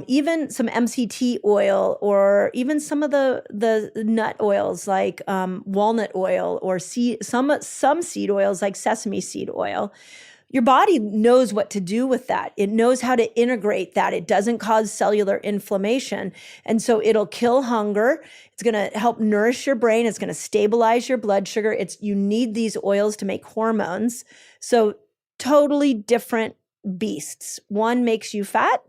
even some MCT oil, or even some of the nut oils like walnut oil, or some seed oils like sesame seed oil. your body knows what to do with that. It knows how to integrate that. It doesn't cause cellular inflammation. And so it'll kill hunger. It's going to help nourish your brain. It's going to stabilize your blood sugar. You need these oils to make hormones. So totally different beasts. One makes you fat,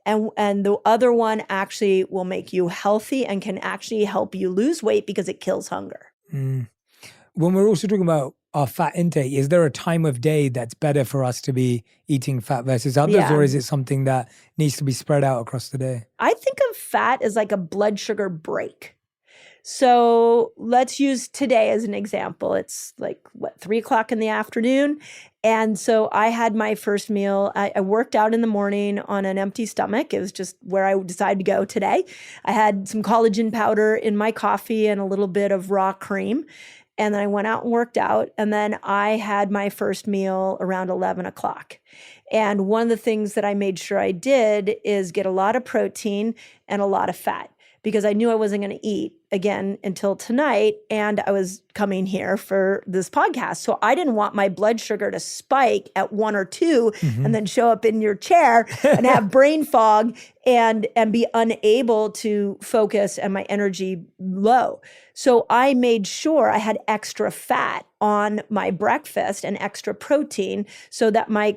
and the other one actually will make you healthy and can actually help you lose weight because it kills hunger. When we're also talking about our fat intake, is there a time of day that's better for us to be eating fat versus others, or is it something that needs to be spread out across the day? I think of fat as like a blood sugar break. So let's use today as an example. It's like, 3 o'clock in the afternoon. And so I had my first meal. I worked out in the morning on an empty stomach. It was just where I decided to go today. I had some collagen powder in my coffee and a little bit of raw cream. And then I went out and worked out. And then I had my first meal around 11 o'clock. And one of the things that I made sure I did is get a lot of protein and a lot of fat, because I knew I wasn't going to eat again until tonight, and I was coming here for this podcast. So I didn't want my blood sugar to spike at 1 or 2 and then show up in your chair and have brain fog and be unable to focus and my energy low. So I made sure I had extra fat on my breakfast and extra protein so that my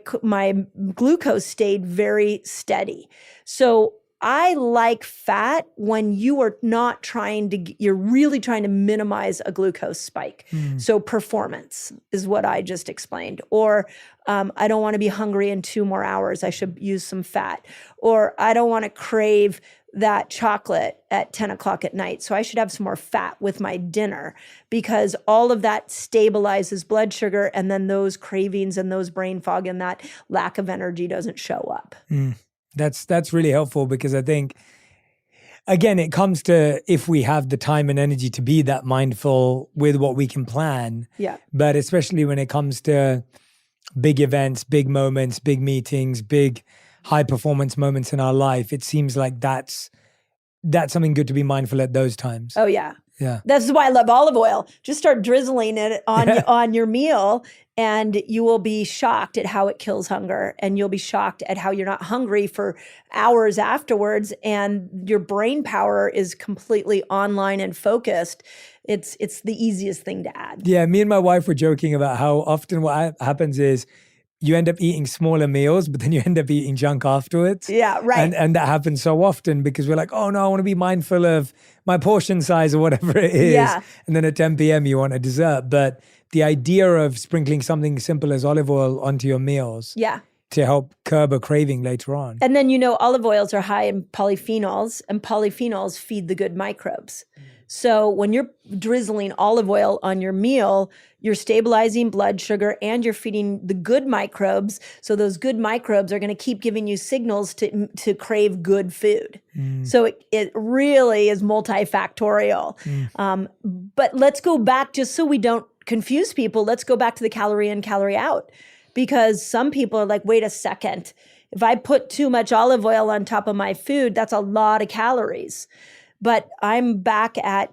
glucose stayed very steady. So I like fat when you are not you're really trying to minimize a glucose spike. So performance is what I just explained. Or I don't want to be hungry in 2 more hours. I should use some fat. Or I don't want to crave that chocolate at 10 o'clock at night. So I should have some more fat with my dinner, because all of that stabilizes blood sugar, and then those cravings and those brain fog and that lack of energy doesn't show up. That's really helpful, because I think, again, it comes to if we have the time and energy to be that mindful with what we can plan. Yeah. But especially when it comes to big events, big moments, big meetings, big high performance moments in our life, it seems like that's something good to be mindful at those times. Oh, yeah. Yeah. That's why I love olive oil. Just start drizzling it on your meal, and you will be shocked at how it kills hunger. And you'll be shocked at how you're not hungry for hours afterwards, and your brain power is completely online and focused. It's the easiest thing to add. Yeah, me and my wife were joking about how often what happens is you end up eating smaller meals, but then you end up eating junk afterwards. Yeah, right. And that happens so often because we're like, oh no, I want to be mindful of my portion size or whatever it is. Yeah. And then at 10 p.m. you want a dessert. But the idea of sprinkling something simple as olive oil onto your meals to help curb a craving later on. And then, olive oils are high in polyphenols, and polyphenols feed the good microbes. So when you're drizzling olive oil on your meal, you're stabilizing blood sugar and you're feeding the good microbes. So those good microbes are going to keep giving you signals to crave good food. So it really is multifactorial. But let's go back, just so we don't confuse people, let's go back to the calorie in, calorie out. Because some people are like, wait a second, if I put too much olive oil on top of my food, that's a lot of calories. But I'm back at,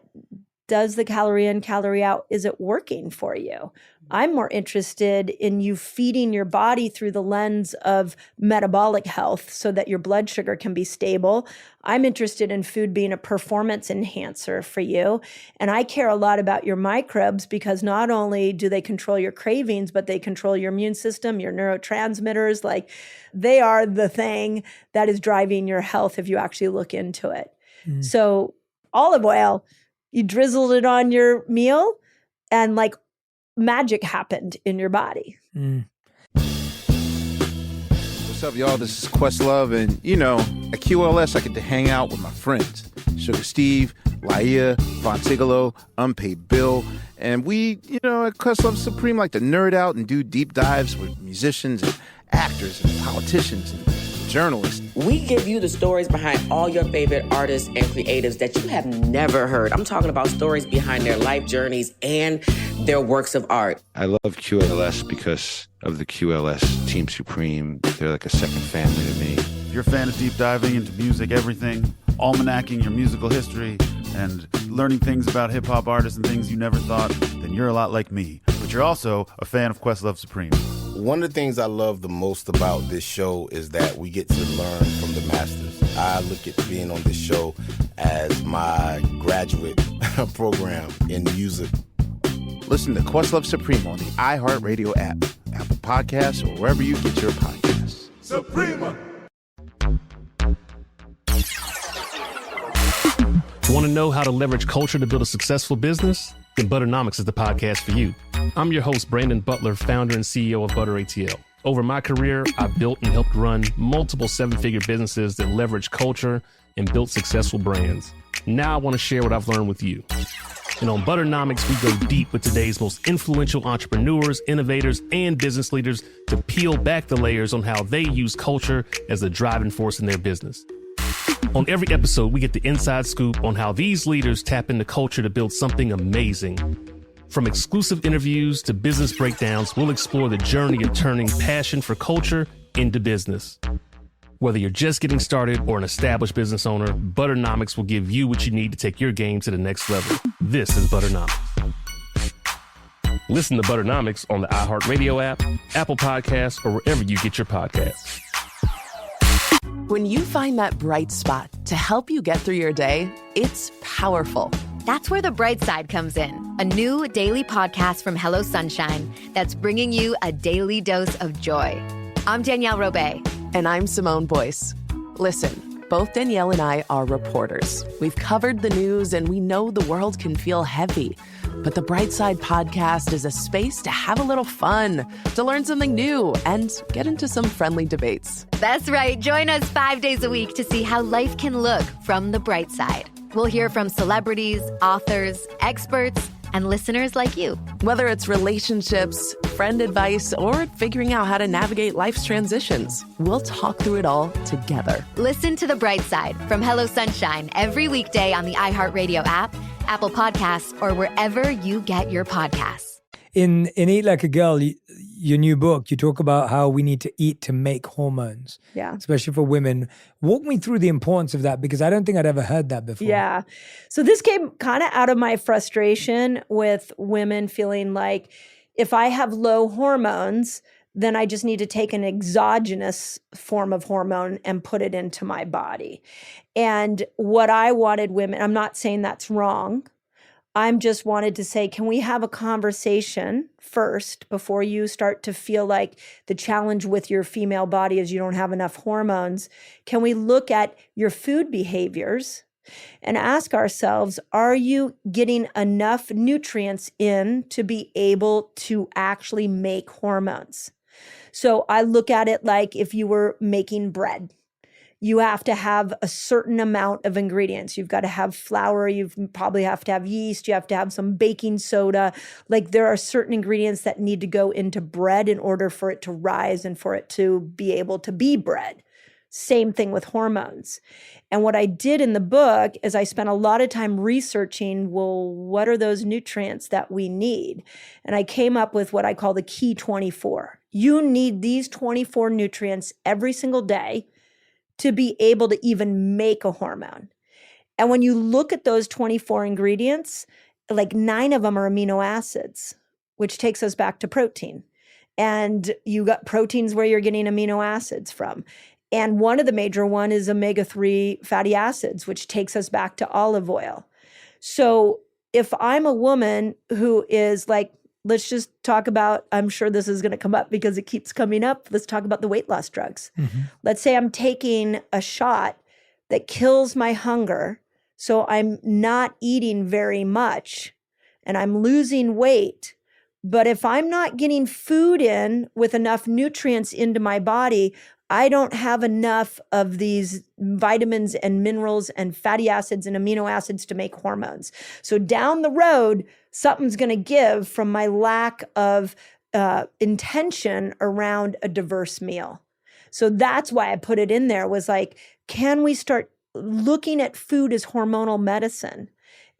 does the calorie in, calorie out, is it working for you? I'm more interested in you feeding your body through the lens of metabolic health so that your blood sugar can be stable. I'm interested in food being a performance enhancer for you. And I care a lot about your microbes, because not only do they control your cravings, but they control your immune system, your neurotransmitters. Like, they are the thing that is driving your health if you actually look into it. So olive oil, you drizzled it on your meal, and like magic happened in your body. What's up, y'all? This is Questlove, and at QLS I get to hang out with my friends, Sugar Steve, Laia, Fontigolo, Unpaid Bill, and we, at Questlove Supreme like to nerd out and do deep dives with musicians and actors and politicians and journalists. We give you the stories behind all your favorite artists and creatives that you have never heard. I'm talking about stories behind their life journeys and their works of art. I love QLS because of the QLS Team Supreme. They're like a second family to me. If you're a fan of deep diving into music, everything, almanacking your musical history, and learning things about hip-hop artists and things you never thought, then you're a lot like me. But you're also a fan of Questlove Supreme. One of the things I love the most about this show is that we get to learn from the masters. I look at being on this show as my graduate program in music. Listen to Questlove Supreme on the iHeartRadio app, Apple Podcasts, or wherever you get your podcasts. Suprema. Want to know how to leverage culture to build a successful business? Then Butternomics is the podcast for you. I'm your host, Brandon Butler, founder and CEO of Butter ATL. Over my career, I've built and helped run multiple seven-figure businesses that leverage culture and built successful brands. Now I want to share what I've learned with you. And on Butternomics, we go deep with today's most influential entrepreneurs, innovators, and business leaders to peel back the layers on how they use culture as the driving force in their business. On every episode, we get the inside scoop on how these leaders tap into culture to build something amazing. From exclusive interviews to business breakdowns, we'll explore the journey of turning passion for culture into business. Whether you're just getting started or an established business owner, Butternomics will give you what you need to take your game to the next level. This is Butternomics. Listen to Butternomics on the iHeartRadio app, Apple Podcasts, or wherever you get your podcasts. When you find that bright spot to help you get through your day, it's powerful. That's where The Bright Side comes in, a new daily podcast from Hello Sunshine that's bringing you a daily dose of joy. I'm Danielle Robay. And I'm Simone Boyce. Listen, both Danielle and I are reporters. We've covered the news and we know the world can feel heavy. But the Bright Side podcast is a space to have a little fun, to learn something new, and get into some friendly debates. That's right. Join us 5 days a week to see how life can look from the bright side. We'll hear from celebrities, authors, experts, and listeners like you. Whether it's relationships, friend advice, or figuring out how to navigate life's transitions, we'll talk through it all together. Listen to The Bright Side from Hello Sunshine every weekday on the iHeartRadio app, Apple Podcasts, or wherever you get your podcasts. In Eat Like a Girl, your new book, you talk about how we need to eat to make hormones. Yeah. Especially for women. Walk me through the importance of that, because I don't think I'd ever heard that before. Yeah. So this came kind of out of my frustration with women feeling like if I have low hormones, then I just need to take an exogenous form of hormone and put it into my body. And what I wanted women, I'm not saying that's wrong. I'm just wanted to say, can we have a conversation first before you start to feel like the challenge with your female body is you don't have enough hormones? Can we look at your food behaviors and ask ourselves, are you getting enough nutrients in to be able to actually make hormones? So I look at it like if you were making bread. You have to have a certain amount of ingredients. You've got to have flour. You probably have to have yeast. You have to have some baking soda. Like there are certain ingredients that need to go into bread in order for it to rise and for it to be able to be bread. Same thing with hormones. And what I did in the book is I spent a lot of time researching, well, what are those nutrients that we need? And I came up with what I call the key 24. You need these 24 nutrients every single day to be able to even make a hormone. And when you look at those 24 ingredients, like 9 of them are amino acids, which takes us back to protein. And you got proteins where you're getting amino acids from. And one of the major one is omega-3 fatty acids, which takes us back to olive oil. So if I'm a woman who is like, let's just talk about, I'm sure this is going to come up because it keeps coming up. Let's talk about the weight loss drugs. Mm-hmm. Let's say I'm taking a shot that kills my hunger. So I'm not eating very much and I'm losing weight. But if I'm not getting food in with enough nutrients into my body, I don't have enough of these vitamins and minerals and fatty acids and amino acids to make hormones. So down the road, something's going to give from my lack of intention around a diverse meal. So that's why I put it in there, was like, can we start looking at food as hormonal medicine?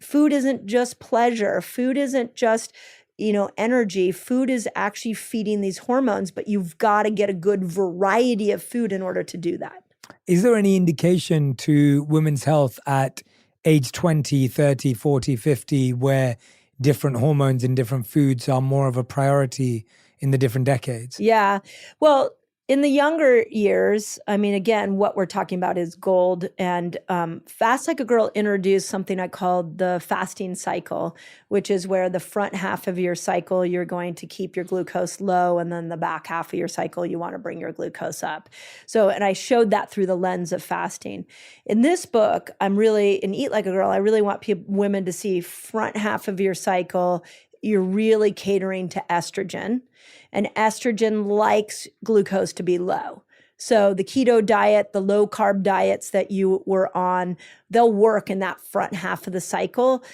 Food isn't just pleasure. Food isn't just energy. Food is actually feeding these hormones, but you've got to get a good variety of food in order to do that. Is there any indication to women's health at age 20, 30, 40, 50, where different hormones in different foods are more of a priority in the different decades? Yeah. Well, in the younger years, I mean, again, what we're talking about is gold. And Fast Like a Girl introduced something I called the fasting cycle, which is where the front half of your cycle, you're going to keep your glucose low. And then the back half of your cycle, you want to bring your glucose up. So, and I showed that through the lens of fasting. In this book, in Eat Like a Girl, I really want women to see front half of your cycle, you're really catering to estrogen. And estrogen likes glucose to be low. So the keto diet, the low carb diets that you were on, they'll work in that front half of the cycle.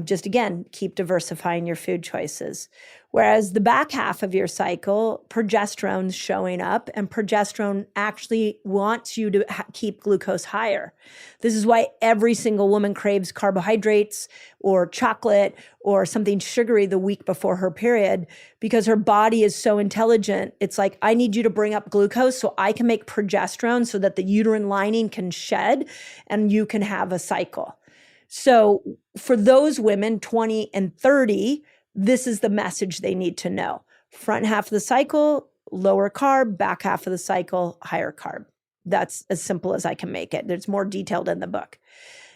Just again, keep diversifying your food choices. Whereas the back half of your cycle, progesterone's showing up, and progesterone actually wants you to keep glucose higher. This is why every single woman craves carbohydrates or chocolate or something sugary the week before her period, because her body is so intelligent. It's like, I need you to bring up glucose so I can make progesterone so that the uterine lining can shed and you can have a cycle. So for those women, 20 and 30, this is the message they need to know. Front half of the cycle, lower carb, back half of the cycle, higher carb. That's as simple as I can make it. There's more detailed in the book.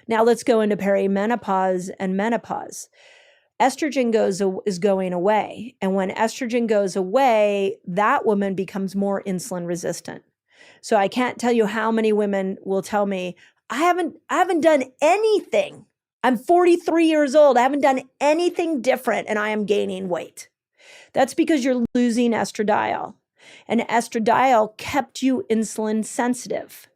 Now let's go into perimenopause and menopause. Estrogen is going away. And when estrogen goes away, that woman becomes more insulin resistant. So I can't tell you how many women will tell me, I haven't done anything. I'm 43 years old. I haven't done anything different and I am gaining weight. That's because you're losing estradiol. And estradiol kept you insulin sensitive.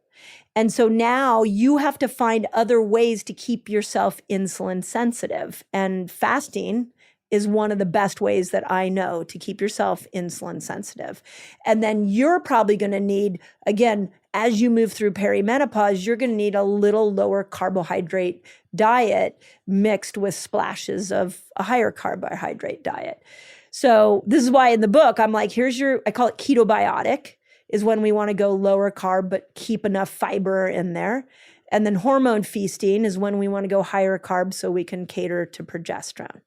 And so now you have to find other ways to keep yourself insulin sensitive. And fasting is one of the best ways that I know to keep yourself insulin sensitive. And then you're probably going to need, again, as you move through perimenopause, you're going to need a little lower carbohydrate diet mixed with splashes of a higher carbohydrate diet. So this is why in the book, I'm like, I call it ketobiotic, is when we want to go lower carb, but keep enough fiber in there. And then hormone feasting is when we want to go higher carb so we can cater to progesterone.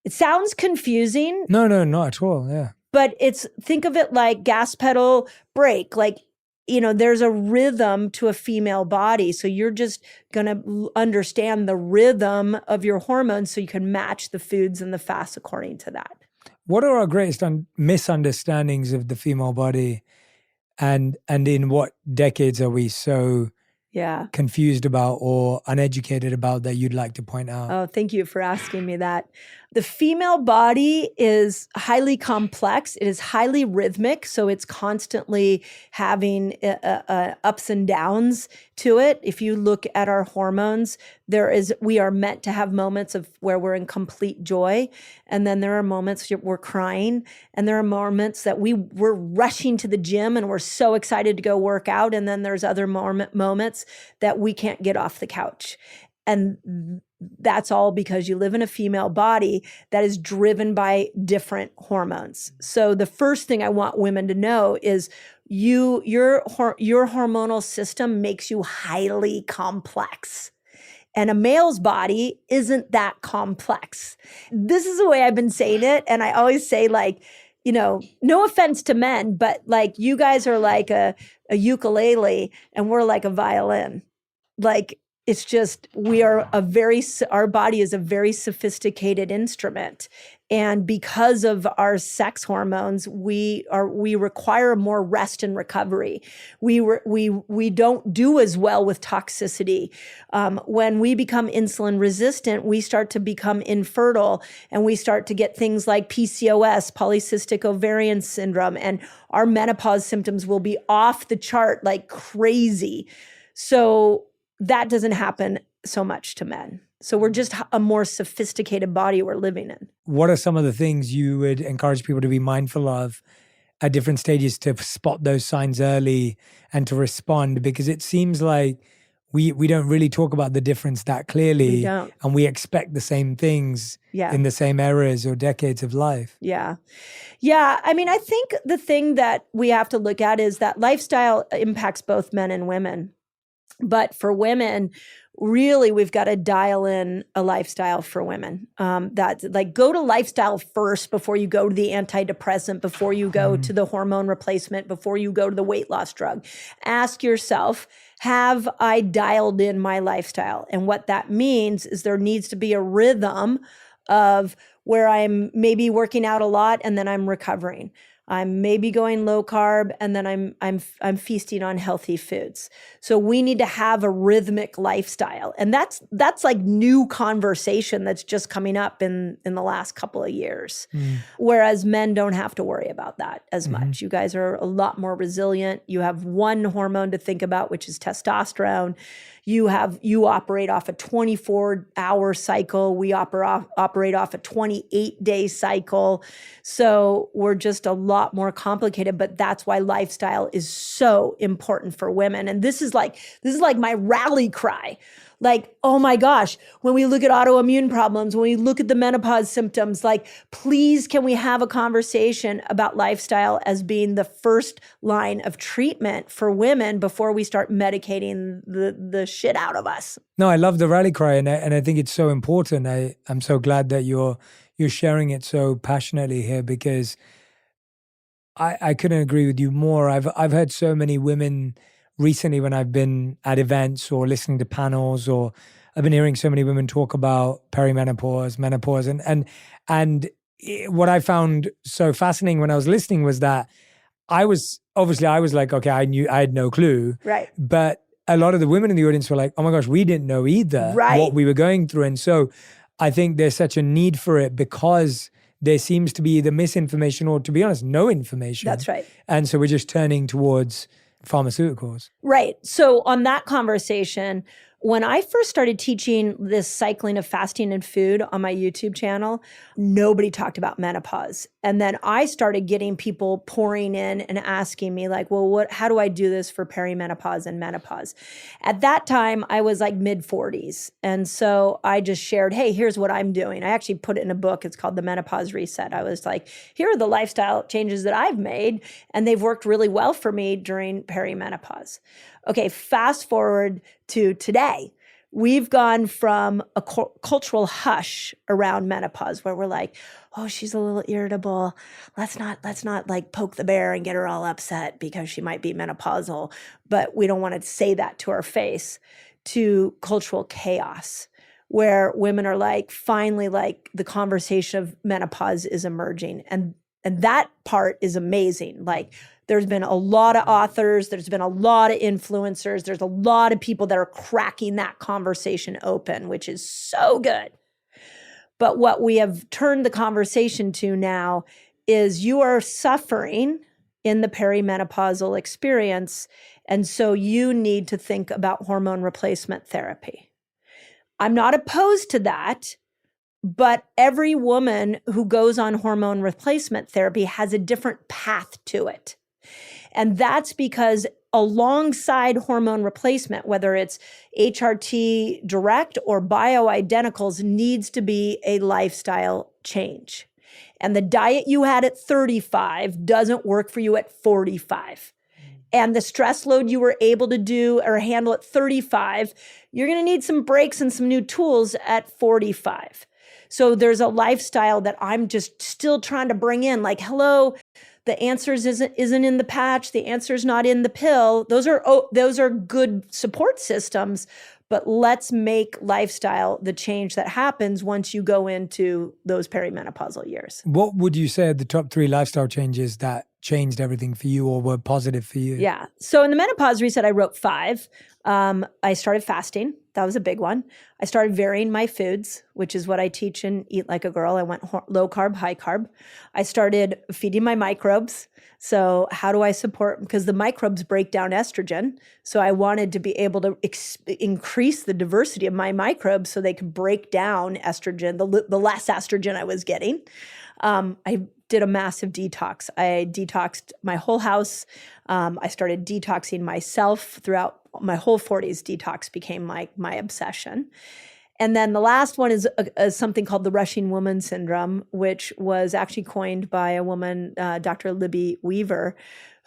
It sounds confusing. No, not at all. Yeah. But think of it like gas pedal, brake. Like, there's a rhythm to a female body. So you're just going to understand the rhythm of your hormones so you can match the foods and the fasts according to that. What are our greatest misunderstandings of the female body? And in what decades are we so confused about or uneducated about that you'd like to point out? Oh, thank you for asking me that. The female body is highly complex. It is highly rhythmic. So it's constantly having ups and downs to it. If you look at our hormones, we are meant to have moments of where we're in complete joy. And then there are moments we're crying. And there are moments that we're rushing to the gym and we're so excited to go work out. And then there's other moments that we can't get off the couch. And that's all because you live in a female body that is driven by different hormones. So the first thing I want women to know is your hormonal system makes you highly complex. And a male's body isn't that complex. This is the way I've been saying it. And I always say, no offense to men, but you guys are like a ukulele and we're like a violin. It's just, our body is a very sophisticated instrument. And because of our sex hormones, we require more rest and recovery. We don't do as well with toxicity. When we become insulin resistant, we start to become infertile and we start to get things like PCOS, polycystic ovarian syndrome, and our menopause symptoms will be off the chart like crazy. So that doesn't happen so much to men. So we're just a more sophisticated body we're living in. What are some of the things you would encourage people to be mindful of at different stages to spot those signs early and to respond? Because it seems like we don't really talk about the difference that clearly. We don't. And we expect the same things in the same eras or decades of life. Yeah. Yeah. I mean, I think the thing that we have to look at is that lifestyle impacts both men and women. But for women, really, we've got to dial in a lifestyle for women. That's like, go to lifestyle first before you go to the antidepressant, before you go to the hormone replacement, before you go to the weight loss drug. Ask yourself, have I dialed in my lifestyle? And what that means is there needs to be a rhythm of where I'm maybe working out a lot and then I'm recovering. I'm maybe going low carb and then I'm feasting on healthy foods. So we need to have a rhythmic lifestyle. And that's like new conversation that's just coming up in the last couple of years. Whereas men don't have to worry about that as much. You guys are a lot more resilient. You have one hormone to think about, which is testosterone. You operate off a 24-hour cycle. We operate off a 28-day cycle. So we're just a lot more complicated, but that's why lifestyle is so important for women. And this is like my rally cry. Like, oh my gosh, when we look at autoimmune problems, when we look at the menopause symptoms, like, please, can we have a conversation about lifestyle as being the first line of treatment for women before we start medicating the shit out of us? No, I love the rally cry, and I think it's so important. I'm so glad that you're sharing it so passionately here, because I couldn't agree with you more. I've heard so many women recently when I've been at events or listening to panels, or I've been hearing so many women talk about perimenopause, menopause, and what I found so fascinating when I was listening was that I was like, okay, I had no clue, right? But a lot of the women in the audience were like, oh my gosh, we didn't know either what we were going through, and so I think there's such a need for it because there seems to be either misinformation or, to be honest, no information. That's right. And so we're just turning towards pharmaceuticals. Right. So on that conversation, when I first started teaching this cycling of fasting and food on my YouTube channel, nobody talked about menopause. And then I started getting people pouring in and asking me like, well, how do I do this for perimenopause and menopause? At that time, I was like mid-40s. And so I just shared, hey, here's what I'm doing. I actually put it in a book. It's called The Menopause Reset. I was like, here are the lifestyle changes that I've made, and they've worked really well for me during perimenopause. Okay, fast forward to today. We've gone from a cultural hush around menopause where we're like, oh, she's a little irritable. Let's not like poke the bear and get her all upset because she might be menopausal, but we don't want to say that to her face, to cultural chaos, where women are like, finally, like, the conversation of menopause is emerging. And that part is amazing. Like, there's been a lot of authors, there's been a lot of influencers, there's a lot of people that are cracking that conversation open, which is so good. But what we have turned the conversation to now is you are suffering in the perimenopausal experience, and so you need to think about hormone replacement therapy. I'm not opposed to that, but every woman who goes on hormone replacement therapy has a different path to it. And that's because alongside hormone replacement, whether it's HRT direct or bioidenticals, needs to be a lifestyle change. And the diet you had at 35 doesn't work for you at 45. And the stress load you were able to do or handle at 35, you're going to need some breaks and some new tools at 45. So there's a lifestyle that I'm just still trying to bring in, like, hello, the answers isn't in the patch, the answer's not in the pill. Those are good support systems, but let's make lifestyle the change that happens once you go into those perimenopausal years. What would you say are the top 3 lifestyle changes that changed everything for you or were positive for you? Yeah. So in the Menopause Reset, I wrote 5. I started fasting. That was a big one. I started varying my foods, which is what I teach in Eat Like a Girl. I went low carb, high carb. I started feeding my microbes. So how do I support, because the microbes break down estrogen. So I wanted to be able to increase the diversity of my microbes so they could break down estrogen, the less estrogen I was getting. I did a massive detox. I detoxed my whole house. I started detoxing myself throughout my whole 40s. Detox became my obsession. And then the last one is something called the rushing woman syndrome, which was actually coined by a woman, Dr. Libby Weaver,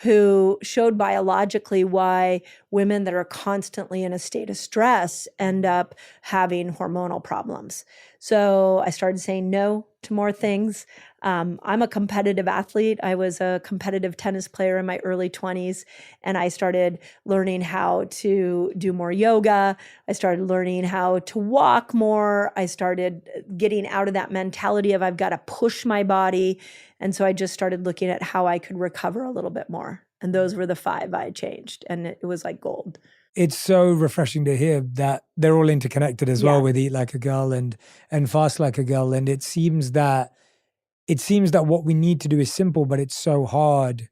who showed biologically why women that are constantly in a state of stress end up having hormonal problems. So I started saying no to more things. I'm a competitive athlete. I was a competitive tennis player in my early 20s, and I started learning how to do more yoga. I started learning how to walk more. I started getting out of that mentality of I've got to push my body. And so I just started looking at how I could recover a little bit more. And those were the 5 I changed, and it was like gold. It's so refreshing to hear that they're all interconnected as well with Eat Like a Girl and Fast Like a Girl. And it seems that what we need to do is simple, but it's so hard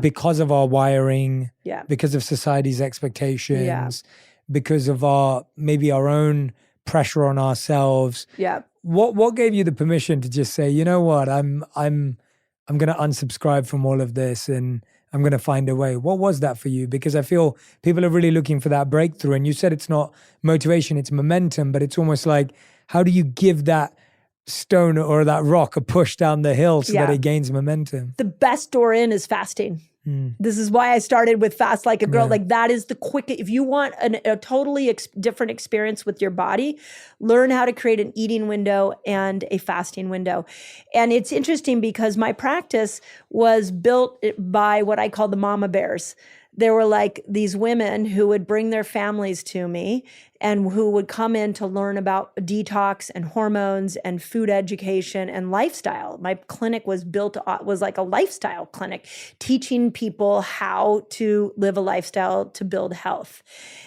because of our wiring, because of society's expectations, because of maybe our own pressure on ourselves. Yeah. What gave you the permission to just say, you know what, I'm going to unsubscribe from all of this and I'm going to find a way? What was that for you? Because I feel people are really looking for that breakthrough. And you said it's not motivation, it's momentum, but it's almost like, how do you give that stone or that rock a push down the hill so that it gains momentum? The best door in is fasting. This is why I started with Fast Like a Girl. Like that is the quickest. If you want a totally different experience with your body, learn how to create an eating window and a fasting window. And it's interesting because my practice was built by what I call the mama bears. There were like these women who would bring their families to me and who would come in to learn about detox and hormones and food education and lifestyle. My clinic was like a lifestyle clinic, teaching people how to live a lifestyle to build health.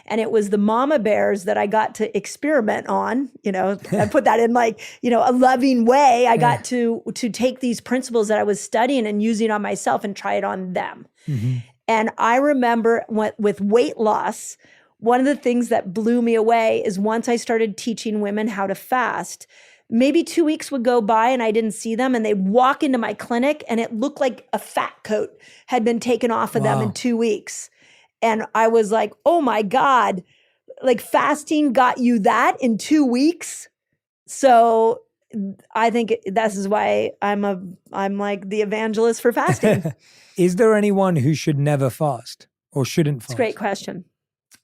And it was the mama bears that I got to experiment on, I put that in like, a loving way. I got to take these principles that I was studying and using on myself and try it on them. Mm-hmm. And I remember with weight loss, one of the things that blew me away is once I started teaching women how to fast, maybe 2 weeks would go by and I didn't see them and they'd walk into my clinic and it looked like a fat coat had been taken off of them in 2 weeks. And I was like, oh my God, like fasting got you that in 2 weeks? So I think this is why I'm like the evangelist for fasting. Is there anyone who should never fast or shouldn't fast? It's a great question.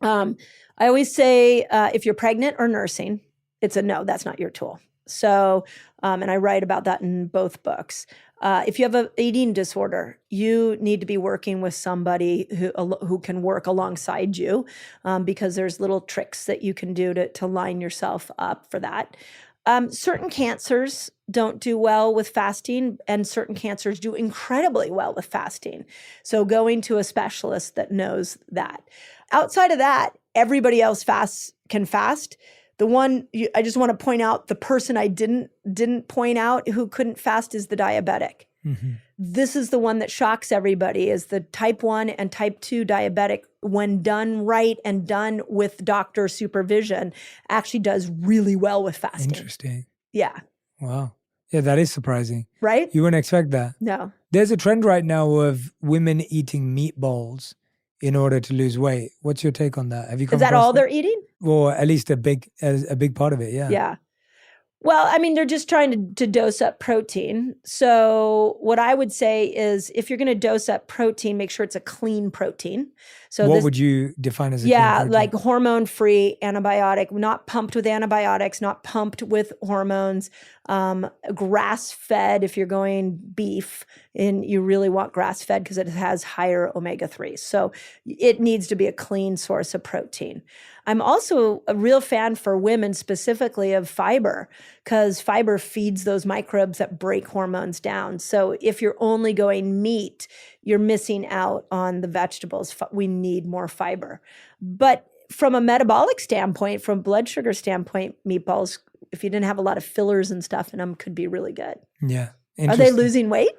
I always say if you're pregnant or nursing, it's a no, that's not your tool. So, and I write about that in both books. If you have an eating disorder, you need to be working with somebody who can work alongside you because there's little tricks that you can do to line yourself up for that. Certain cancers don't do well with fasting, and certain cancers do incredibly well with fasting. So going to a specialist that knows that. Outside of that, everybody else can fast. The one I just want to point out, the person I didn't point out who couldn't fast is the diabetic. Mm-hmm. This is the one that shocks everybody, is the type 1 and type 2 diabetic, when done right and done with doctor supervision, actually does really well with fasting. Interesting. Yeah. Wow. Yeah, that is surprising. Right? You wouldn't expect that. No. There's a trend right now of women eating meatballs in order to lose weight. What's your take on that? Have you come Is that all they're eating? Well, at least a big part of it, yeah. Yeah. Well, I mean, they're just trying to dose up protein. So what I would say is if you're going to dose up protein, make sure it's a clean protein. So what would you define as a clean protein? like hormone-free, antibiotic, not pumped with antibiotics, not pumped with hormones, grass-fed if you're going beef, and you really want grass-fed because it has higher omega-3s. So it needs to be a clean source of protein. I'm also a real fan for women specifically of fiber, because fiber feeds those microbes that break hormones down. So if you're only going meat, you're missing out on the vegetables. We need more fiber. But from a metabolic standpoint, from blood sugar standpoint, meatballs, if you didn't have a lot of fillers and stuff in them, could be really good. Yeah. Are they losing weight?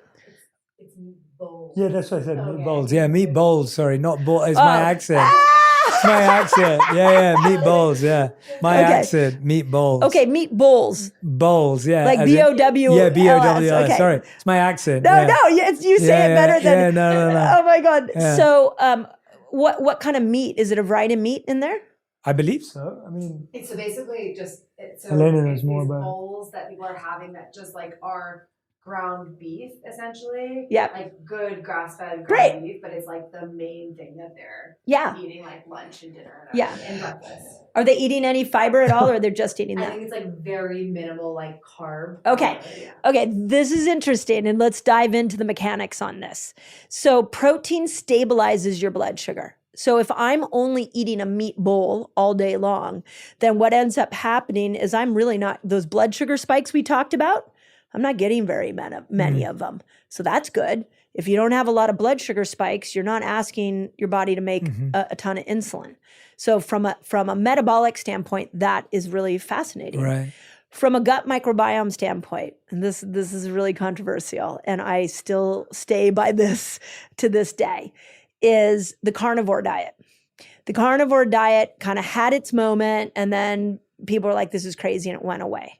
It's meatballs. Yeah, that's what I said. Meatballs. Yeah, meatballs. Sorry, not ball. It's my accent. It's my accent. Yeah, meatballs. Yeah, my accent. Meatballs. Okay, meatballs. Bowls. Yeah, like B-O-W. Yeah, B-O-W-L. Okay. Sorry, it's my accent. No, you say it better than. Yeah, no. Oh my God. Yeah. So, what kind of meat is it? A variety of meat in there? I believe so. I mean, it's so basically just Elena knows more about bowls that people are having that just like are ground beef, essentially. Yep. Like good grass-fed ground Great. beef, but it's like the main thing that they're eating like lunch and dinner and breakfast. Are they eating any fiber at all, or they're just eating that? I think it's like very minimal like carb. Okay. Okay, this is interesting, and let's dive into the mechanics on this. So protein stabilizes your blood sugar. So if I'm only eating a meat bowl all day long, then what ends up happening is I'm really not, those blood sugar spikes we talked about, I'm not getting very many of them. So that's good. If you don't have a lot of blood sugar spikes, you're not asking your body to make a ton of insulin. So from a metabolic standpoint, that is really fascinating. Right. From a gut microbiome standpoint, and this is really controversial, and I still stay by this to this day, is the carnivore diet. The carnivore diet kind of had its moment, and then people were like, this is crazy, and it went away.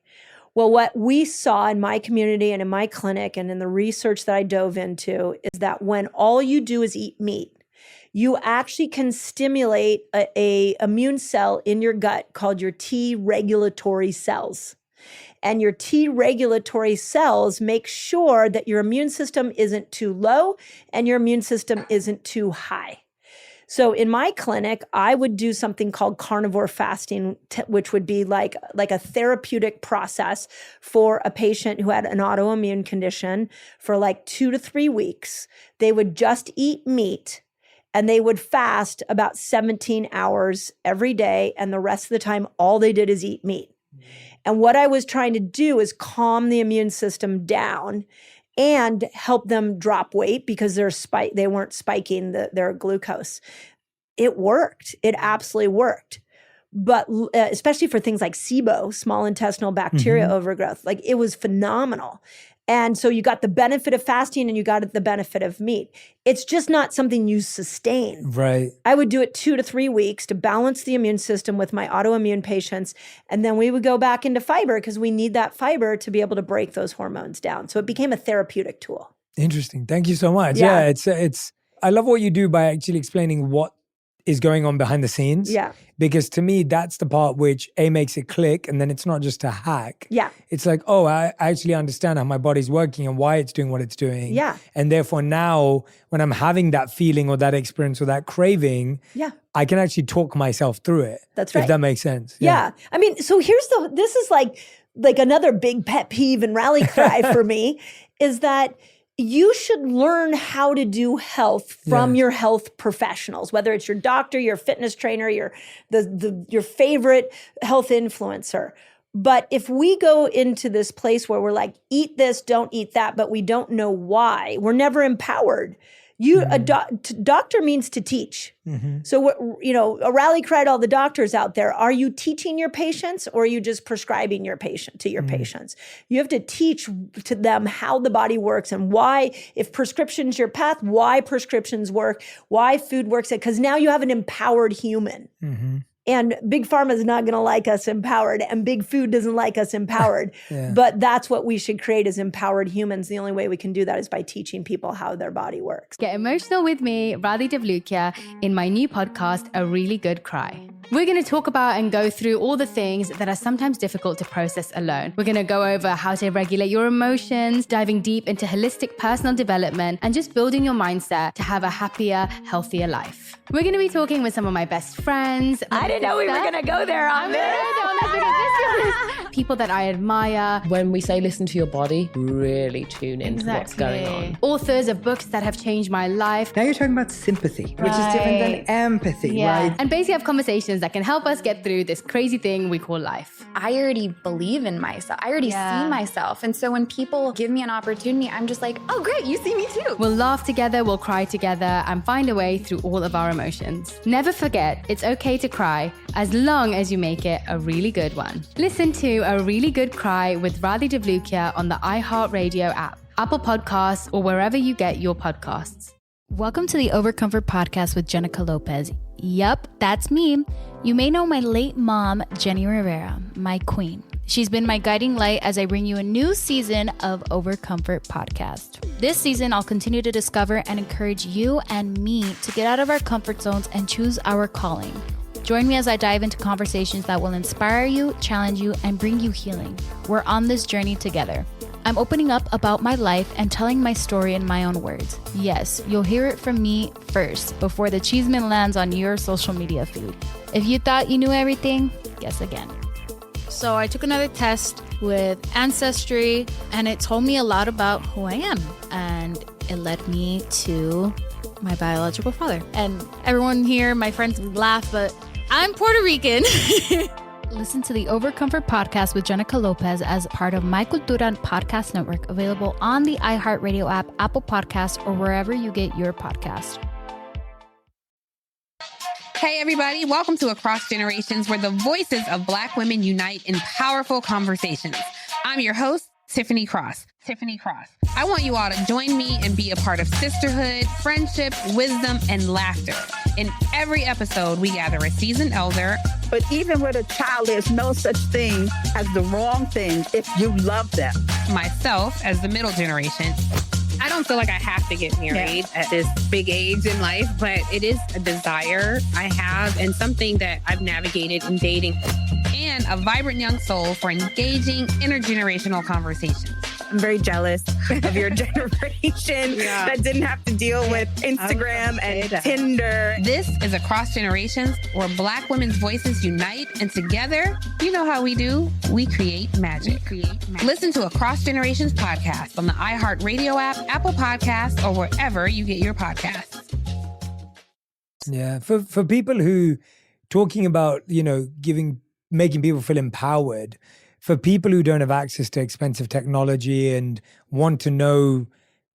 Well, what we saw in my community and in my clinic and in the research that I dove into is that when all you do is eat meat, you actually can stimulate a immune cell in your gut called your T regulatory cells. And your T regulatory cells make sure that your immune system isn't too low and your immune system isn't too high. So in my clinic, I would do something called carnivore fasting, which would be like a therapeutic process for a patient who had an autoimmune condition for like 2 to 3 weeks. They would just eat meat and they would fast about 17 hours every day. And the rest of the time, all they did is eat meat. And what I was trying to do is calm the immune system down and help them drop weight because they weren't spiking their glucose. It worked. It absolutely worked. But especially for things like SIBO, small intestinal bacteria overgrowth, like it was phenomenal. And so you got the benefit of fasting and you got the benefit of meat. It's just not something you sustain. Right. I would do it 2 to 3 weeks to balance the immune system with my autoimmune patients. And then we would go back into fiber because we need that fiber to be able to break those hormones down. So it became a therapeutic tool. Interesting. Thank you so much. Yeah, it's I love what you do by actually explaining what is going on behind the scenes. Yeah. Because to me, that's the part which makes it click, and then it's not just a hack. Yeah. It's like, oh, I actually understand how my body's working and why it's doing what it's doing. Yeah. And therefore now when I'm having that feeling or that experience or that craving, I can actually talk myself through it. That's right. If that makes sense. Yeah. I mean, so this is like another big pet peeve and rally cry for me is that you should learn how to do health from your health professionals, whether it's your doctor, your fitness trainer, your favorite health influencer. But if we go into this place where we're like, eat this, don't eat that, but we don't know why, we're never empowered. Doctor means to teach. So, a rally cry to all the doctors out there. Are you teaching your patients or are you just prescribing your patients? You have to teach to them how the body works and why, if prescription's your path, why prescriptions work, why food works, because now you have an empowered human. And Big Pharma is not going to like us empowered, and Big Food doesn't like us empowered. But that's what we should create as empowered humans. The only way we can do that is by teaching people how their body works. Get emotional with me, Radhi Devlukia, in my new podcast, A Really Good Cry. We're going to talk about and go through all the things that are sometimes difficult to process alone. We're going to go over how to regulate your emotions, diving deep into holistic personal development, and just building your mindset to have a happier, healthier life. We're going to be talking with some of my best friends. I didn't know we were going to go there on this. People that I admire. When we say listen to your body, really tune into what's going on. Authors of books that have changed my life. Now you're talking about sympathy, which is different than empathy, right? And basically have conversations that can help us get through this crazy thing we call life. I already believe in myself. I already see myself. And so when people give me an opportunity, I'm just like, oh, great, you see me too. We'll laugh together, we'll cry together, and find a way through all of our emotions. Never forget, it's okay to cry as long as you make it a really good one. Listen to A Really Good Cry with Radhi Devlukia on the iHeartRadio app, Apple Podcasts, or wherever you get your podcasts. Welcome to the Overcomfort Podcast with Jenica Lopez. Yup, that's me. You may know my late mom, Jenny Rivera, my queen. She's been my guiding light as I bring you a new season of Overcomfort Podcast. This season, I'll continue to discover and encourage you and me to get out of our comfort zones and choose our calling. Join me as I dive into conversations that will inspire you, challenge you, and bring you healing. We're on this journey together. I'm opening up about my life and telling my story in my own words. Yes, you'll hear it from me first before the cheeseman lands on your social media feed. If you thought you knew everything, guess again. So I took another test with Ancestry, and it told me a lot about who I am. And it led me to my biological father. And everyone here, my friends laugh, but I'm Puerto Rican. Listen to the Overcomfort podcast with Jenica Lopez as part of My Cultura podcast network, available on the iHeartRadio app, Apple Podcasts, or wherever you get your podcast. Hey, everybody. Welcome to Across Generations, where the voices of Black women unite in powerful conversations. I'm your host, Tiffany Cross. I want you all to join me and be a part of sisterhood, friendship, wisdom, and laughter. In every episode, we gather a seasoned elder. But even with a child, there's no such thing as the wrong thing if you love them. Myself as the middle generation. I don't feel like I have to get married at this big age in life, but it is a desire I have and something that I've navigated in dating. And a vibrant young soul for engaging intergenerational conversations. I'm very jealous of your generation that didn't have to deal with Instagram and Tinder. This is Across Generations, where Black women's voices unite, and together, you know how we do, we create magic. Listen to Across Generations podcast on the iHeartRadio app, Apple Podcasts, or wherever you get your podcasts. Yeah, for people who, talking about, making people feel empowered, for people who don't have access to expensive technology and want to know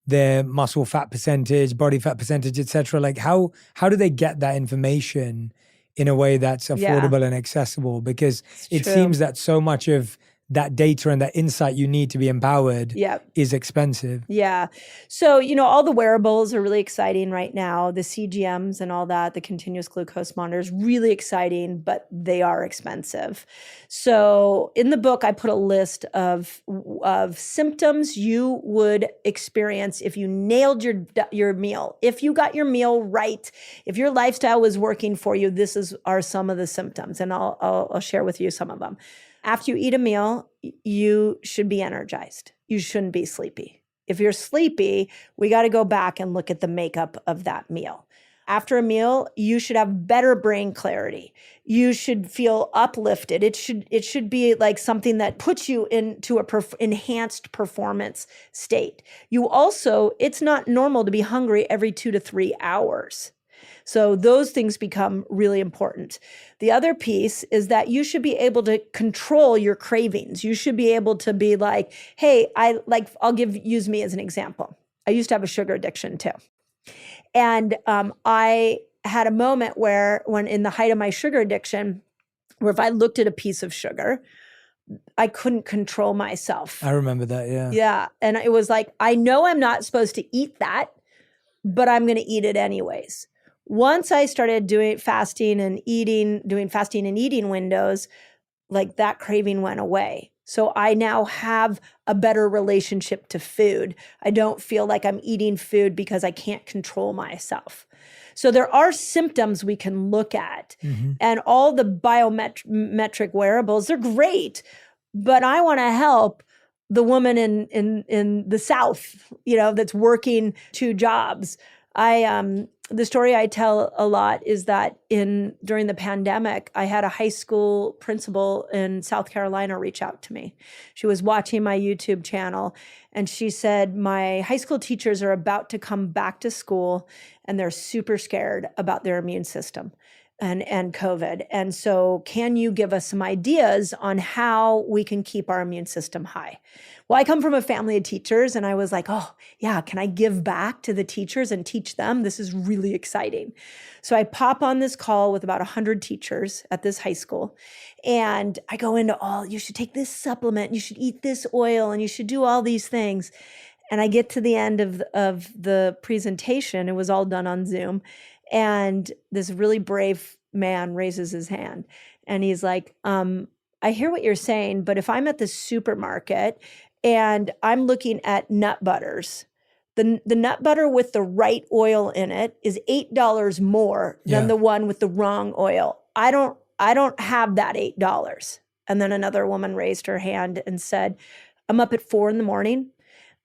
their muscle fat percentage, body fat percentage, etc., like how do they get that information in a way that's affordable and accessible? Because it seems that so much of that data and that insight you need to be empowered is expensive. Yeah. So, all the wearables are really exciting right now. The CGMs and all that, the continuous glucose monitors, really exciting, but they are expensive. So in the book, I put a list of symptoms you would experience if you nailed your meal. If you got your meal right, if your lifestyle was working for you, are some of the symptoms. And I'll share with you some of them. After you eat a meal, you should be energized. You shouldn't be sleepy. If you're sleepy, we got to go back and look at the makeup of that meal. After a meal, you should have better brain clarity. You should feel uplifted. It should be like something that puts you into a enhanced performance state. It's not normal to be hungry every 2 to 3 hours. So those things become really important. The other piece is that you should be able to control your cravings. You should be able to be like, hey, I'll use me as an example. I used to have a sugar addiction too. And I had a moment when in the height of my sugar addiction, where if I looked at a piece of sugar, I couldn't control myself. I remember that, yeah. Yeah. And it was like, I know I'm not supposed to eat that, but I'm going to eat it anyways. Once I started doing fasting and eating windows, like that craving went away. So I now have a better relationship to food. I don't feel like I'm eating food because I can't control myself. So there are symptoms we can look at, and all the biometric wearables, they're great, but I want to help the woman in the South, that's working 2 jobs. The story I tell a lot is that during the pandemic, I had a high school principal in South Carolina reach out to me. She was watching my YouTube channel, and she said, my high school teachers are about to come back to school, and they're super scared about their immune system and COVID. And so can you give us some ideas on how we can keep our immune system high? Well, I come from a family of teachers, and I was like, oh yeah, can I give back to the teachers and teach them? This is really exciting. So I pop on this call with about 100 teachers at this high school, and I go into you should take this supplement, you should eat this oil, and you should do all these things. And I get to the end of the presentation, it was all done on Zoom, and this really brave man raises his hand, and he's like, I hear what you're saying, but if I'm at the supermarket and I'm looking at nut butters, the nut butter with the right oil in it is $8 more than the one with the wrong oil. I don't have that $8. And then another woman raised her hand and said, I'm up at 4 a.m.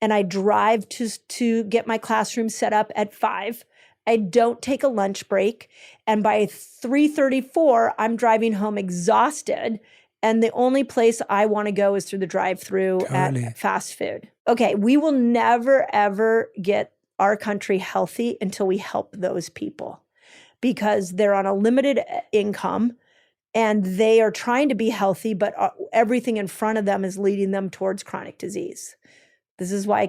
and I drive to get my classroom set up at 5. I don't take a lunch break. And by 3:34, I'm driving home exhausted. And the only place I want to go is through the drive-through at fast food. Okay, we will never, ever get our country healthy until we help those people, because they're on a limited income and they are trying to be healthy, but everything in front of them is leading them towards chronic disease. This is why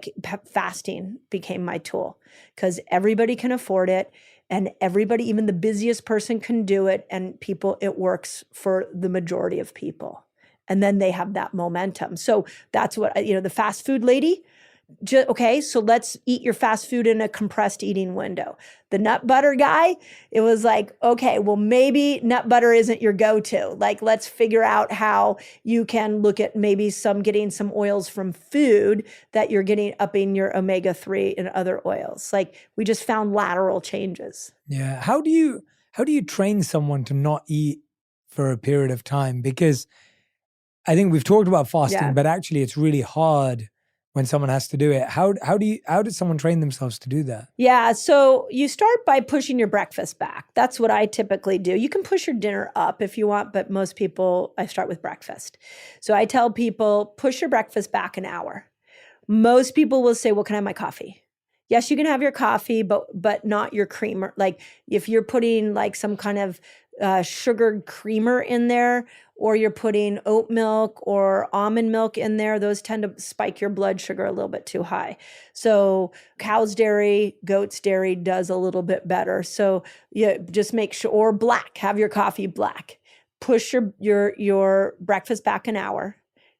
fasting became my tool, because everybody can afford it. And everybody, even the busiest person, can do it. And it works for the majority of people. And then they have that momentum. So that's what, the fast food lady, okay, so let's eat your fast food in a compressed eating window. The nut butter guy, it was like, okay, well, maybe nut butter isn't your go-to. Like, let's figure out how you can look at maybe getting some oils from food that you're getting up in your omega-3 and other oils. Like, we just found lateral changes. Yeah. How do you train someone to not eat for a period of time? Because I think we've talked about fasting, but actually it's really hard when someone has to do it. How does someone train themselves to do that? Yeah, so you start by pushing your breakfast back. That's what I typically do. You can push your dinner up if you want, but most people, I start with breakfast. So I tell people, push your breakfast back an hour. Most people will say, well, can I have my coffee? Yes, you can have your coffee, but not your creamer. Like, if you're putting like some kind of sugared creamer in there, or you're putting oat milk or almond milk in there, those tend to spike your blood sugar a little bit too high. So cow's dairy, goat's dairy does a little bit better. So just make sure, or black, have your coffee black. Push your breakfast back an hour.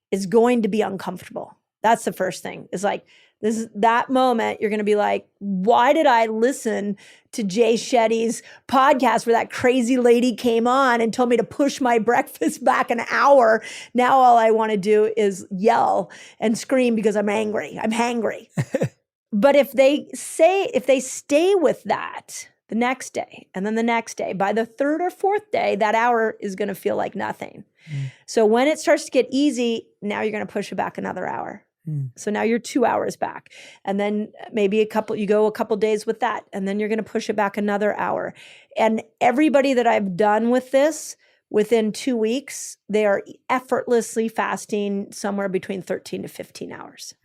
It's going to be uncomfortable. That's the first thing. It's like, that moment, you're going to be like, why did I listen to Jay Shetty's podcast where that crazy lady came on and told me to push my breakfast back an hour? Now all I want to do is yell and scream because I'm angry. I'm hangry. But if they stay with that the next day and then the next day, by the third or fourth day, that hour is going to feel like nothing. So when it starts to get easy, now you're going to push it back another hour. So now you're 2 hours back, and then maybe you go a couple days with that, and then you're going to push it back another hour. And everybody that I've done with this, within 2 weeks, they are effortlessly fasting somewhere between 13 to 15 hours.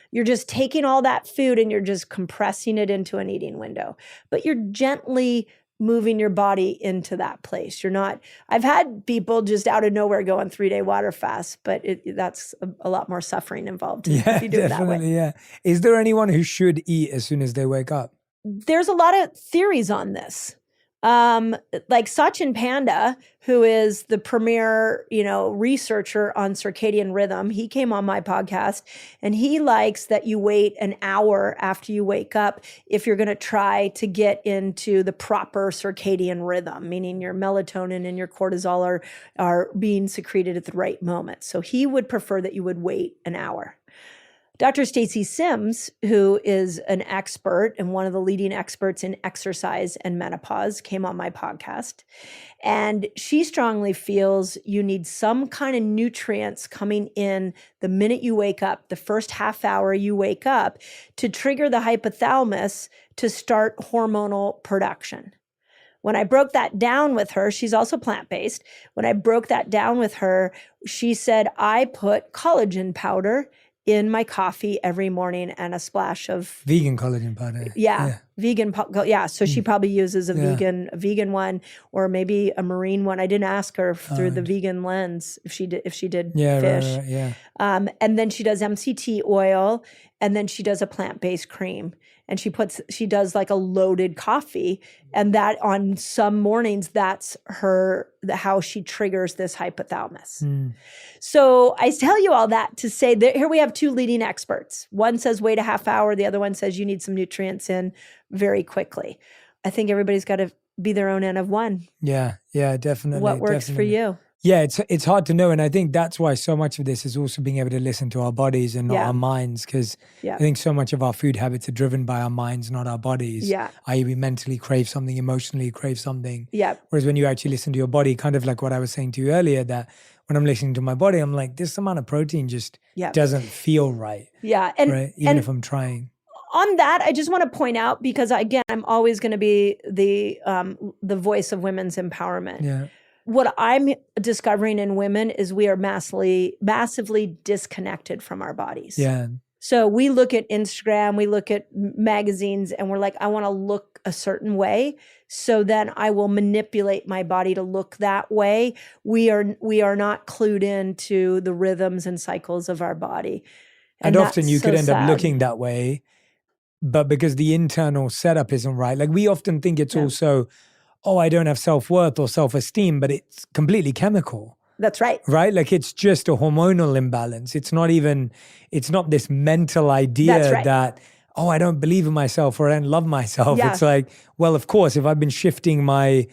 You're just taking all that food and you're just compressing it into an eating window, but you're gently moving your body into that place. I've had people just out of nowhere go on 3-day water fast, but that's a lot more suffering involved. If you do it that way. Yeah. Is there anyone who should eat as soon as they wake up? There's a lot of theories on this. Like Sachin Panda, who is the premier, researcher on circadian rhythm, he came on my podcast, and he likes that you wait an hour after you wake up if you're going to try to get into the proper circadian rhythm, meaning your melatonin and your cortisol are being secreted at the right moment. So he would prefer that you would wait an hour. Dr. Stacy Sims, who is an expert and one of the leading experts in exercise and menopause, came on my podcast. And she strongly feels you need some kind of nutrients coming in the minute you wake up, the first half hour you wake up, to trigger the hypothalamus to start hormonal production. When I broke that down with her, she's also plant-based. When I broke that down with her, she said, I put collagen powder in my coffee every morning and a splash of vegan collagen powder. Vegan. So she probably uses a vegan one, or maybe a marine one. I didn't ask her through the vegan lens if she did fish. Right. And then she does MCT oil, and then she does a plant-based cream. And she does like a loaded coffee, and that on some mornings, that's how she triggers this hypothalamus. So I tell you all that to say that here we have two leading experts. One says wait a half hour. The other one says you need some nutrients in very quickly. I think everybody's got to be their own N of one. Yeah, definitely. What works for you? Yeah, it's hard to know. And I think that's why so much of this is also being able to listen to our bodies and not our minds, because I think so much of our food habits are driven by our minds, not our bodies. I.e. we mentally crave something, emotionally crave something. Whereas when you actually listen to your body, kind of like what I was saying to you earlier, that when I'm listening to my body, I'm like, this amount of protein just Yeah. doesn't feel right. Yeah. And, right? Even and if I'm trying. on that, I just want to point out, because again, I'm always going to be the voice of women's empowerment. Yeah. What I'm discovering in women is we are massively disconnected from our bodies. Yeah. So we look at Instagram, we look at magazines, and we're like, I want to look a certain way. So then I will manipulate my body to look that way. We are not clued into the rhythms and cycles of our body. And often that's you could so end up sad. looking that way, but because the internal setup isn't right. Like we often think it's also, oh, I don't have self-worth or self-esteem, but it's completely chemical. That's right. Right? Like it's just a hormonal imbalance. It's not this mental idea that, oh, I don't believe in myself or I don't love myself. Yeah. It's like, well, of course, if I've been shifting my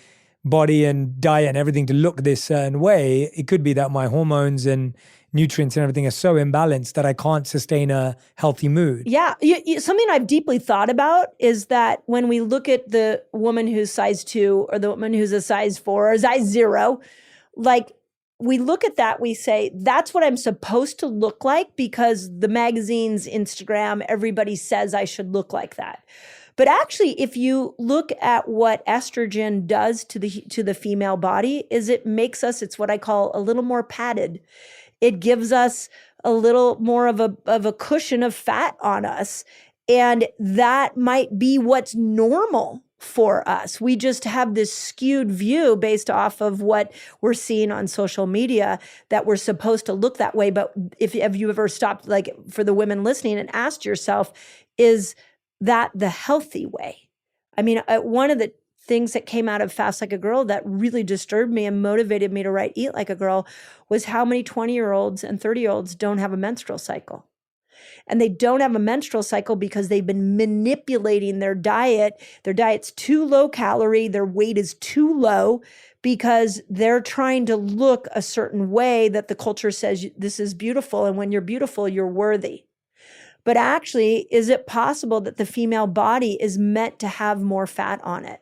body and diet and everything to look this certain way, it could be that my hormones and nutrients and everything are so imbalanced that I can't sustain a healthy mood. Yeah. Something I've deeply thought about is that when we look at the woman who's size 2 or the woman who's a size 4 or size 0, like we look at that, we say, that's what I'm supposed to look like because the magazines, Instagram, everybody says I should look like that. But actually, if you look at what estrogen does to the female body, is it makes us, it's what I call a little more padded. It gives us a little more of a cushion of fat on us. And that might be what's normal for us. We just have this skewed view based off of what we're seeing on social media that we're supposed to look that way. But have you ever stopped, like for the women listening, and asked yourself, is that the healthy way? I mean, one of the things that came out of Fast Like a Girl that really disturbed me and motivated me to write Eat Like a Girl was how many 20-year-olds and 30-year-olds don't have a menstrual cycle. And they don't have a menstrual cycle because they've been manipulating their diet. Their diet's too low calorie. Their weight is too low because they're trying to look a certain way that the culture says this is beautiful. And when you're beautiful, you're worthy. But actually, is it possible that the female body is meant to have more fat on it?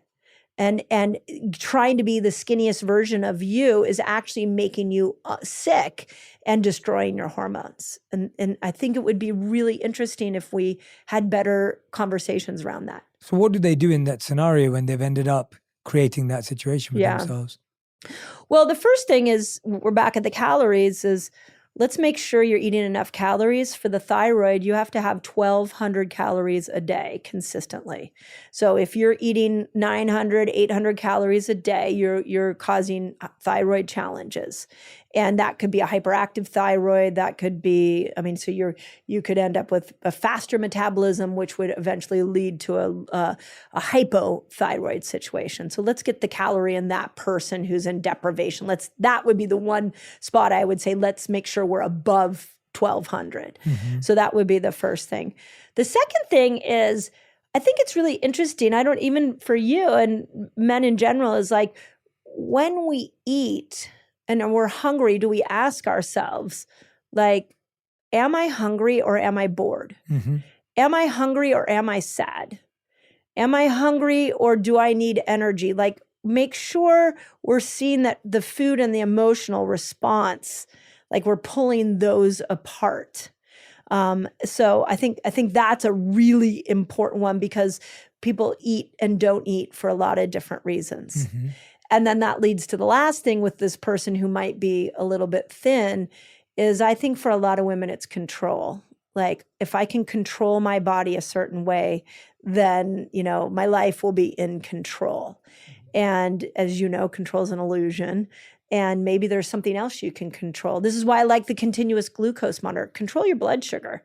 And trying to be the skinniest version of you is actually making you sick and destroying your hormones. And I think it would be really interesting if we had better conversations around that. So what do they do in that scenario when they've ended up creating that situation with themselves? Well, the first thing is, we're back at the calories, is let's make sure you're eating enough calories. For the thyroid, you have to have 1,200 calories a day consistently. So if you're eating 900, 800 calories a day, you're causing thyroid challenges. And that could be a hyperactive thyroid. That could be, so you could end up with a faster metabolism, which would eventually lead to a hypothyroid situation. So let's get the calorie in that person who's in deprivation. That would be the one spot I would say, let's make sure we're above 1,200. Mm-hmm. So that would be the first thing. The second thing is, I think it's really interesting. Even for you and men in general, is like when we eat and we're hungry, do we ask ourselves, like, am I hungry or am I bored? Mm-hmm. Am I hungry or am I sad? Am I hungry or do I need energy? Like, make sure we're seeing that the food and the emotional response, like we're pulling those apart. So I think that's a really important one, because people eat and don't eat for a lot of different reasons. Mm-hmm. And then that leads to the last thing with this person who might be a little bit thin, is I think for a lot of women, it's control. Like, if I can control my body a certain way, then, my life will be in control. And as you know, control is an illusion. And maybe there's something else you can control. This is why I like the continuous glucose monitor. Control your blood sugar.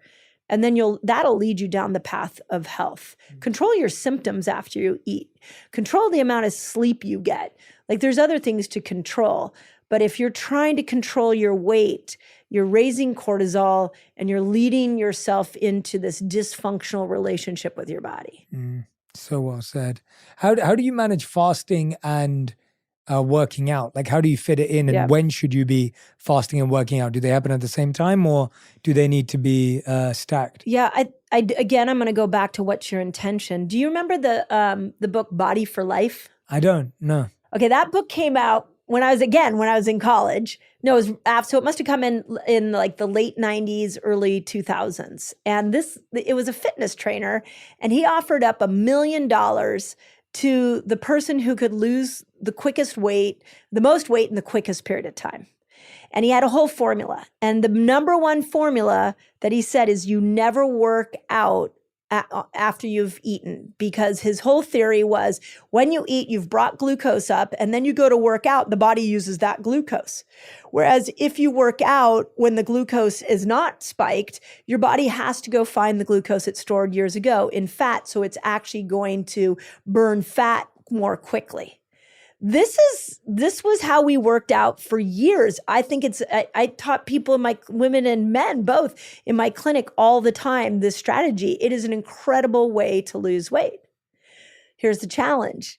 And then that'll lead you down the path of health. Control your symptoms after you eat. Control the amount of sleep you get. Like, there's other things to control. But if you're trying to control your weight, you're raising cortisol and you're leading yourself into this dysfunctional relationship with your body. So well said. How do you manage fasting and working out? Like, how do you fit it in, and when should you be fasting and working out? Do they happen at the same time, or do they need to be stacked? Yeah, again, I'm going to go back to what's your intention. Do you remember the book Body for Life? I don't, no. Okay, that book came out when I was in college. No, it was after, so it must have come in like the late 90s, early 2000s. And it was a fitness trainer, and he offered up $1 million to the person who could lose the most weight in the quickest period of time. And he had a whole formula. And the number one formula that he said is you never work out after you've eaten, because his whole theory was when you eat, you've brought glucose up, and then you go to work out, the body uses that glucose. Whereas if you work out when the glucose is not spiked, your body has to go find the glucose it stored years ago in fat, so it's actually going to burn fat more quickly. This was how we worked out for years. I think I taught people, women and men both, in my clinic all the time, this strategy. It is an incredible way to lose weight. Here's the challenge.